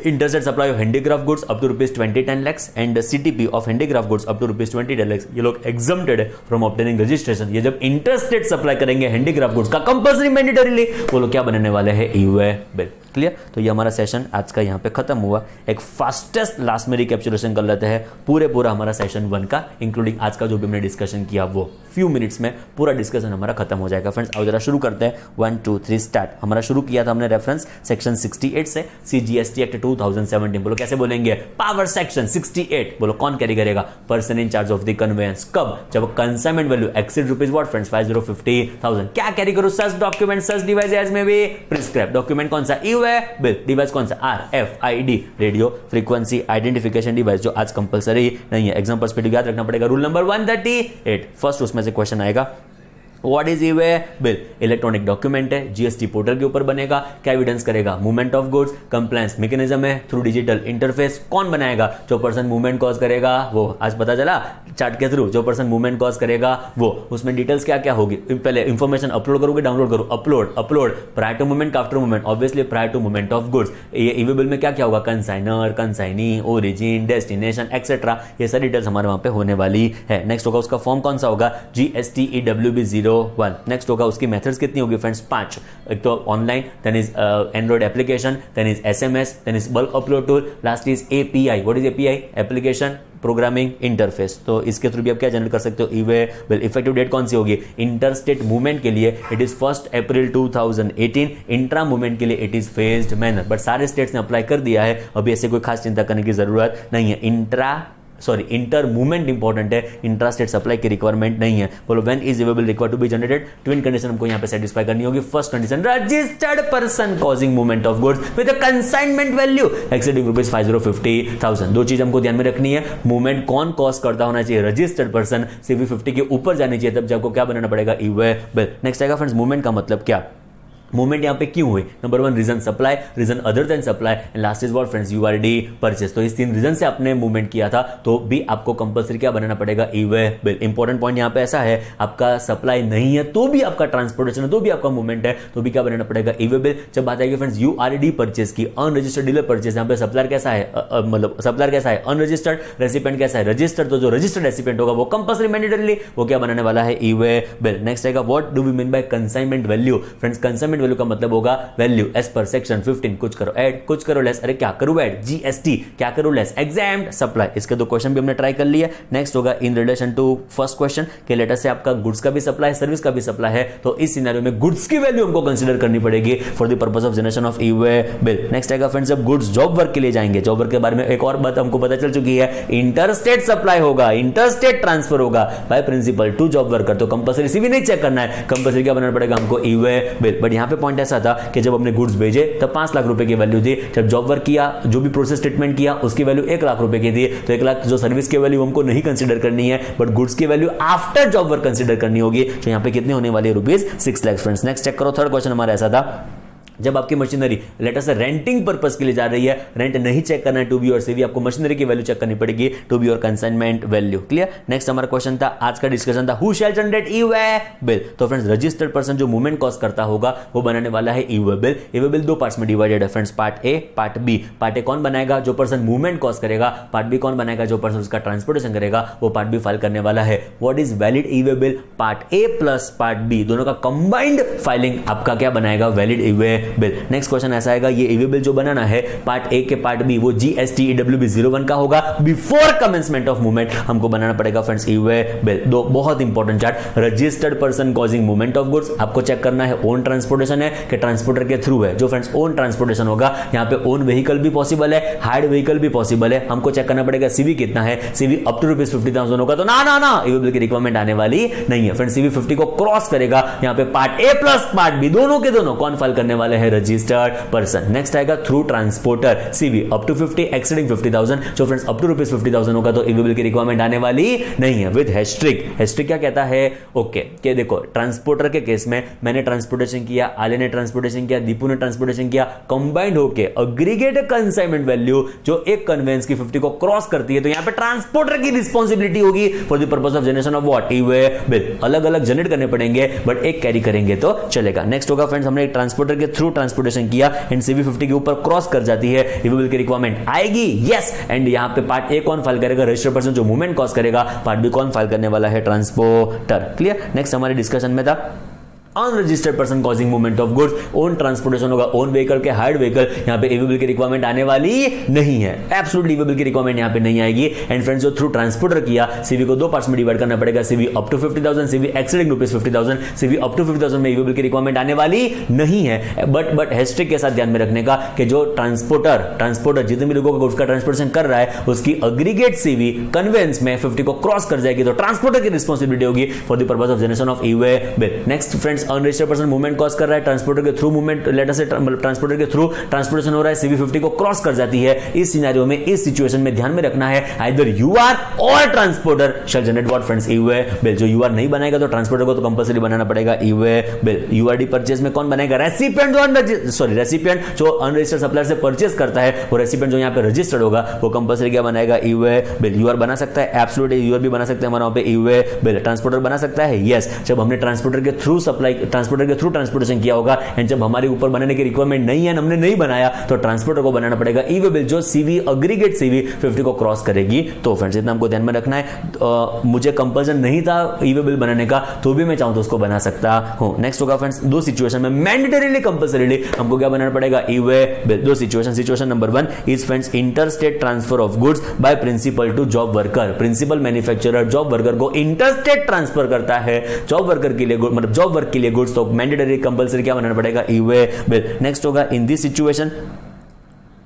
interstate supply of handicraft goods up to rupees 20-10 lakhs and CTP of handicraft goods up to rupees 20-10 lakhs, ये लोग exempted है from obtaining registration। ये जब interstate supply करेंगे handicraft goods का compulsory mandatorily, वो लोग क्या बनने वाले हैं, ईवेबल। क्लियर। तो ये हमारा सेशन आज का यहाँ पे खत्म हुआ। एक फास्टेस्ट लास्ट में रिकैप्चुलेशन कर लेते हैं पूरा हमारा सेशन 1 का, इंक्लूडिंग आज का जो भी हमने डिस्कशन किया, वो फ्यू मिनट्स में पूरा डिस्कशन हमारा खत्म हो जाएगा। फ्रेंड्स अब जरा शुरू करते हैं, 1 2 3 स्टार्ट। हमारा शुरू किया था हमने रेफरेंस सेक्शन 68 से, CGST एक्ट 2017। बोलो कैसे बोलेंगे, पावर सेक्शन 68। बोलो कौन कैरी करेगा, person in charge of the convince. कब, जब consignment value exceed rupees what friends 50,50,000। क्या कैरी करो, such document such device as में भी प्रिस्क्राइब। डॉक्यूमेंट कौन सा, ईवेबल। डिवाइस कौन सा, RFID, radio frequency identification device, जो आज कंपलसरी नहीं है। एग्जाम पर्सपेक्टिव याद रखना पड़ेगा। रूल नंबर 138 फर्स्ट उसमें से क्वेश्चन आएगा, व्हाट इज ईवेबल। इलेक्ट्रॉनिक डॉक्यूमेंट है, जीएसटी पोर्टल के ऊपर बनेगा। क्या एविडेंस करेगा, movement of goods. Compliance mechanism है थ्रू डिजिटल इंटरफेस। कौन बनाएगा, जो पर्सन मूवमेंट कॉज करेगा वो। आज पता चला चार्ट के थ्रू, जो पर्सन मूवमेंट कॉज करेगा वो। उसमें डिटेल्स क्या क्या होगी, पहले इंफॉर्मेशन अपलोड करोगे, डाउनलोड करो, upload prior to movement, after movement, obviously prior to movement of goods. ये ईवेबल में क्या क्या होगा, consignor, consignee, origin, destination etcetera, ये सारी डिटेल्स हमारे वहां पे होने वाली है। नेक्स्ट होगा उसका फॉर्म कौन सा होगा, GSTEWB01। नेक्स्ट होगा उसकी मेथड्स कितनी होगी फ्रेंड्स, 5। एक तो online, then is Android application, then is SMS, then is bulk upload tool, last is API। What is API, application programming interface. तो इसके थ्रू भी आप क्या जनरेट कर सकते हो, ईवेबल। इफेक्टिव डेट कौन सी होगी, इंटरस्टेट मूवमेंट के लिए it is 1 April 2018, intra movement के लिए it is phased manner. But सारे स्टेट्स ने अप्लाई कर दिया है, अभी ऐसे कोई खास चिंता करने की जरूरत नहीं है। इंटर मूवमेंट इंपॉर्टेंट है, इंट्रास्टेट सप्लाई की रिक्वायरमेंट नहीं है। बोलो when is e way bill required to be generated, twin condition हमको यहां पे सेटिस्फाई करनी होगी। First condition, registered person causing movement of goods with a consignment value exceeding rupees 50,50,000। 2 चीज हमको ध्यान में रखनी है, मूवमेंट कौन कॉज करता होना चाहिए, रजिस्टर्ड पर्सन, CV 50 के ऊपर जानी चाहिए, तब आपको क्या बनाना पड़ेगा, ईवेबल। नेक्स्ट आएगा फ्रेंड्स, मूवमेंट का मतलब क्या, मूवमेंट यहां पे क्यों हुई। Number 1 reason supply, reason other than supply, and last is what friends, URD purchase. तो इस 3 रीजन से आपने मूवमेंट किया था, तो भी आपको कंपल्सरी क्या बनाना पड़ेगा, ईवेबल। इंपॉर्टेंट पॉइंट यहां पे ऐसा है, आपका सप्लाई नहीं है तो भी आपका ट्रांसपोर्टेशन है, तो भी आपका मूवमेंट है, तो भी क्या बनाना पड़ेगा, ईवेबल। जब बात आएगी फ्रेंड्स URD परचेस की, अनरजिस्टर्ड डीलर परचेस, यहां पे सप्लायर कैसा है, मतलब सप्लायर कैसा है, अनरजिस्टर्ड, रेसिपिएंट कैसा है, रजिस्टर्ड। तो जो रजिस्टर्ड रेसिपिएंट होगा वो कंपल्सरी मैंडेटरीली वो क्या बनाने वाला है, ईवेबल। नेक्स्ट आएगा, what do we mean by consignment value. Friends consignment value का मतलब होगा वैल्यू एज पर सेक्शन 15, कुछ करो ऐड, कुछ करो लेस। अरे क्या करूं ऐड, GST, क्या करूं लेस, एग्जाम्ड सप्लाई। इसके 2 क्वेश्चन भी हमने ट्राई कर लिए। नेक्स्ट होगा in relation to first question के लेटर से आपका गुड्स का भी सप्लाई, सर्विस का भी सप्लाई है, तो इस सिनेरियो में गुड्स की वैल्यू हमको कंसीडर करनी पड़ेगी for the purpose of generation of e way bill. Next आएगा फ्रेंड्स, जब गुड्स जॉब वर्क के लिए जाएंगे, जॉब वर्क के बारे में एक और बात हमको पता चल चुकी है, इंटरस्टेट सप्लाई होगा, इंटरस्टेट ट्रांसफर होगा by principal to job worker. तो कंपल्सरी CV नहीं चेक करना है, कंपल्सरी क्या बनाना पड़ेगा हमको, ईवेबल। बट यहां पे पॉइंट ऐसा था कि जब हमने गुड्स भेजे तब 5 लाख रुपए की वैल्यू थी, जब जॉब वर्क किया, जो भी प्रोसेस ट्रीटमेंट किया, उसकी वैल्यू 1 लाख रुपए की थी। तो 1 लाख जो सर्विस की वैल्यू हमको नहीं कंसीडर करनी है, बट गुड्स की value after job work consider करनी होगी। तो यहां पे कितने होने वाले rupees 6 lakh friends. Next check करो, थर्ड क्वेश्चन हमारा ऐसा था, जब आपकी मशीनरी लेटर से रेंटिंग पर्पस के लिए जा रही है, रेंट नहीं चेक करना है टू बी और सीवी, आपको मशीनरी की वैल्यू चेक करनी पड़ेगी, to be or consignment value. Clear. Next हमारा क्वेश्चन था, आज का डिस्कशन था, who shall generate e way bill. तो फ्रेंड्स रजिस्टर्ड पर्सन जो मूवमेंट कॉस्ट करता होगा वो बनाने वाला है e way bill. E way bill दो पार्ट्स में डिवाइडेड है friends, part A part B. Part A कौन बनाएगा, जो पर्सन मूवमेंट कॉस्ट करेगा। पार्ट बी कौन बनाएगा, जो पर्सन उसका ट्रांसपोर्टेशन करेगा, वो पार्ट बी फाइल करने वाला है। What is valid e way bill, part A plus part B दोनों का कंबाइंड फाइलिंग आपका क्या बनाएगा, valid e way bill. Next question ऐसा आएगा, ये ई बिल जो बनाना है पार्ट ए के पार्ट बी वो जीएसटी ईडब्ल्यूबी 01 का होगा, बिफोर कमेंसमेंट ऑफ मूवमेंट हमको बनाना पड़ेगा फ्रेंड्स ई वे बिल। दो बहुत important chart, registered person causing movement of goods, आपको चेक करना है ओन ट्रांसपोर्टेशन है कि ट्रांसपोर्टर के थ्रू है। जो फ्रेंड्स ओन ट्रांसपोर्टेशन होगा, यहां पे ओन व्हीकल भी पॉसिबल है, हायर्ड व्हीकल भी पॉसिबल है। हमको चेक करना पड़ेगा सीवी कितना है, सीवी अप टू रुपीज 50,000 होगा तो ना ना ना ई वे बिल की रिक्वायरमेंट आने वाली नहीं है फ्रेंड्स। सीवी 50 को क्रॉस करेगा, यहां पे part A plus part B दोनों के दोनों कौन फाइल करने वाले हैं, रजिस्टर्ड पर्सन। नेक्स्ट आएगा through transporter, CV up to 50 exceeding 50,000, जो फ्रेंड्स अप टू रुपीज 50,000 होगा तो ई वे बिल की रिक्वायरमेंट आने वाली नहीं है। विद हेस्ट्रिक, हेस्ट्रिक क्या कहता है, ओके कि देखो ट्रांसपोर्टर के केस में मैंने ट्रांसपोर्टेशन किया, आले ने ट्रांसपोर्टेशन किया, दीपू ने ट्रांसपोर्टेशन किया, कंबाइंड होके अग्रीगेट कंसाइनमेंट वैल्यू जो एक कन्वेंस की 50 को क्रॉस करती है, तो यहां पे ट्रांसपोर्टर की रिस्पांसिबिलिटी होगी for the purpose of generation of what, E way bill. अलग अलग जनरेट करने पड़ेंगे बट एक कैरी करेंगे तो चलेगा। नेक्स्ट होगा फ्रेंड्स, हमने ट्रांसपोर्टर के थ्रू ट्रांसपोर्टेशन किया एंड सीवी 50 के ऊपर क्रॉस कर जाती है, ई वे बिल की रिक्वायरमेंट आएगी, यस। एंड यहां पे पार्ट ए कौन फाइल करेगा, रजिस्टर्ड पर्सन जो मूवमेंट कॉस्ट करेगा, पार्ट बी कौन फाइल करने वाला है, ट्रांसपोर्टर। क्लियर। नेक्स्ट हमारे डिस्कशन में था unregistered person causing movement of goods, own transportation होगा, ओन व्हीकल के हायर्ड व्हीकल, यहां पे ई वे बिल की रिक्वायरमेंट आने वाली नहीं है, एब्सोल्युटली ई वे बिल की रिक्वायरमेंट यहां पे नहीं आएगी। एंड फ्रेंड्स जो थ्रू ट्रांसपोर्टर किया, सीवी को दो पार्ट्स में डिवाइड करना पड़ेगा, CV up to 50,000, CV exceeding rupees 50,000, CV up to 50,000 में ई वे बिल की रिक्वायरमेंट आने वाली नहीं है। बट हेस्ट्रिक के साथ ध्यान में रखने का कि जो ट्रांसपोर्टर जितने भी लोगों को उसका ट्रांसपोर्टेशन कर रहा है उसकी अग्रीगेट सीवी कन्वेंस में 50 को क्रॉस कर जाएगी तो ट्रांसपोर्टर की रिस्पांसिबिलिटी होगी for the purpose of generation of e way bill. Next friends, unregistered person movement cost कर रहा है, ट्रांसपोर्टर के थ्रू मूवमेंट लेटर से ट्रांसपोर्टर के थ्रू ट्रांसपोर्टेशन हो रहा है, सीवी 50 को क्रॉस कर जाती है। इस सिनेरियो में, इस सिचुएशन में ध्यान में रखना है either you are or transporter shall generate what friends, e way bill. जो यू आर नहीं बनाएगा तो ट्रांसपोर्टर को तो कंपलसरी बनाना पड़ेगा ई वे बिल। यूआरडी परचेज में कौन बनेगा, रेसिपिएंट जो अनरजिस्टर्ड सप्लायर से परचेज करता है, वो रेसिपिएंट जो यहां पे रजिस्टर्ड होगा वो कंपलसरी क्या बनाएगा, ई वे बिल। यूआर बना सकता है, एब्सोल्युटली यूआर भी बना सकते हैं हमारे वहां पे ई वे बिल। ट्रांसपोर्टर बना सकता है, यस, जब हमने ट्रांसपोर्टर के थ्रू ट्रांसपोर्टेशन किया होगा एंड जब हमारे ऊपर बनाने की रिक्वायरमेंट नहीं है, हमने नहीं बनाया, तो ट्रांसपोर्टर को बनाना पड़ेगा ई वे बिल जो सीवी अग्रीगेट सीवी 50 को क्रॉस करेगी। तो फ्रेंड्स इतना हमको ध्यान में रखना है। मुझे कंपल्सन नहीं था ई वे बिल बनाने का, तो भी मैं चाहूं तो उसको बना सकता हूं। नेक्स्ट होगा फ्रेंड्स, दो सिचुएशन में मैंडेटरीली कंपल्सरीली हमको क्या बनाना पड़ेगा, ई वे बिल। दो situation number 1 is friends interstate transfer of goods by principal to job worker. Principal manufacturer job worker को इंटरस्टेट ट्रांसफर करता है जॉब वर्कर के लिए, मतलब जॉब वर्क के लिए गुड्स, तो मैंडेटरी कंपल्सरी क्या बनाना पड़ेगा, ई वे बिल। नेक्स्ट होगा, इन दिस सिचुएशन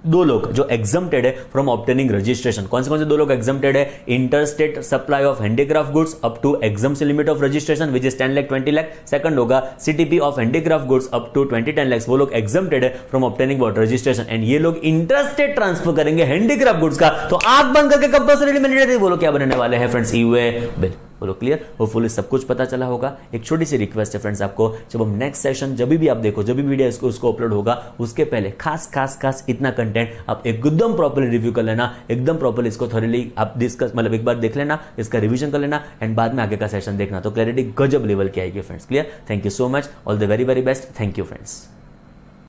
दो लोग जो एग्जम्प्टेड है फ्रॉम ऑब्टेनिंग रजिस्ट्रेशन। कौन से दो लोग एग्जम्प्टेड है, interstate supply of handicraft goods up to exemption limit of registration which is 10 lakh 20 lakh. Second होगा CTP of handicraft goods up to 20-10 lakh, वो लोग एग्जम्प्टेड है from obtaining what registration. And ये लोग इंटरस्टेट ट्रांसफर करेंगे हैंडीक्राफ्ट गुड्स का, तो आंख बंद करके कंपल्सरी मैंडेटरी वो लोग क्या बनाने वाले हैं फ्रेंड्स, ई वे बिल। बोलो क्लियर, होपफुली सब कुछ पता चला होगा। एक छोटी सी रिक्वेस्ट है फ्रेंड्स आपको, जब हम नेक्स्ट सेशन जब भी आप देखो, जब भी वीडियो उसको अपलोड होगा, उसके पहले खास इतना कंटेंट आप एकदम प्रॉपर्ली रिव्यू कर लेना, एकदम प्रॉपर्ली इसको थॉरली आप डिस्कस, मतलब एक बार देख लेना, इसका रिवीजन कर लेना एंड बाद में आगे का सेशन देखना, तो क्लैरिटी गजब लेवल की आएगी friends. Clear, thank you so much, all the very very best, thank you friends.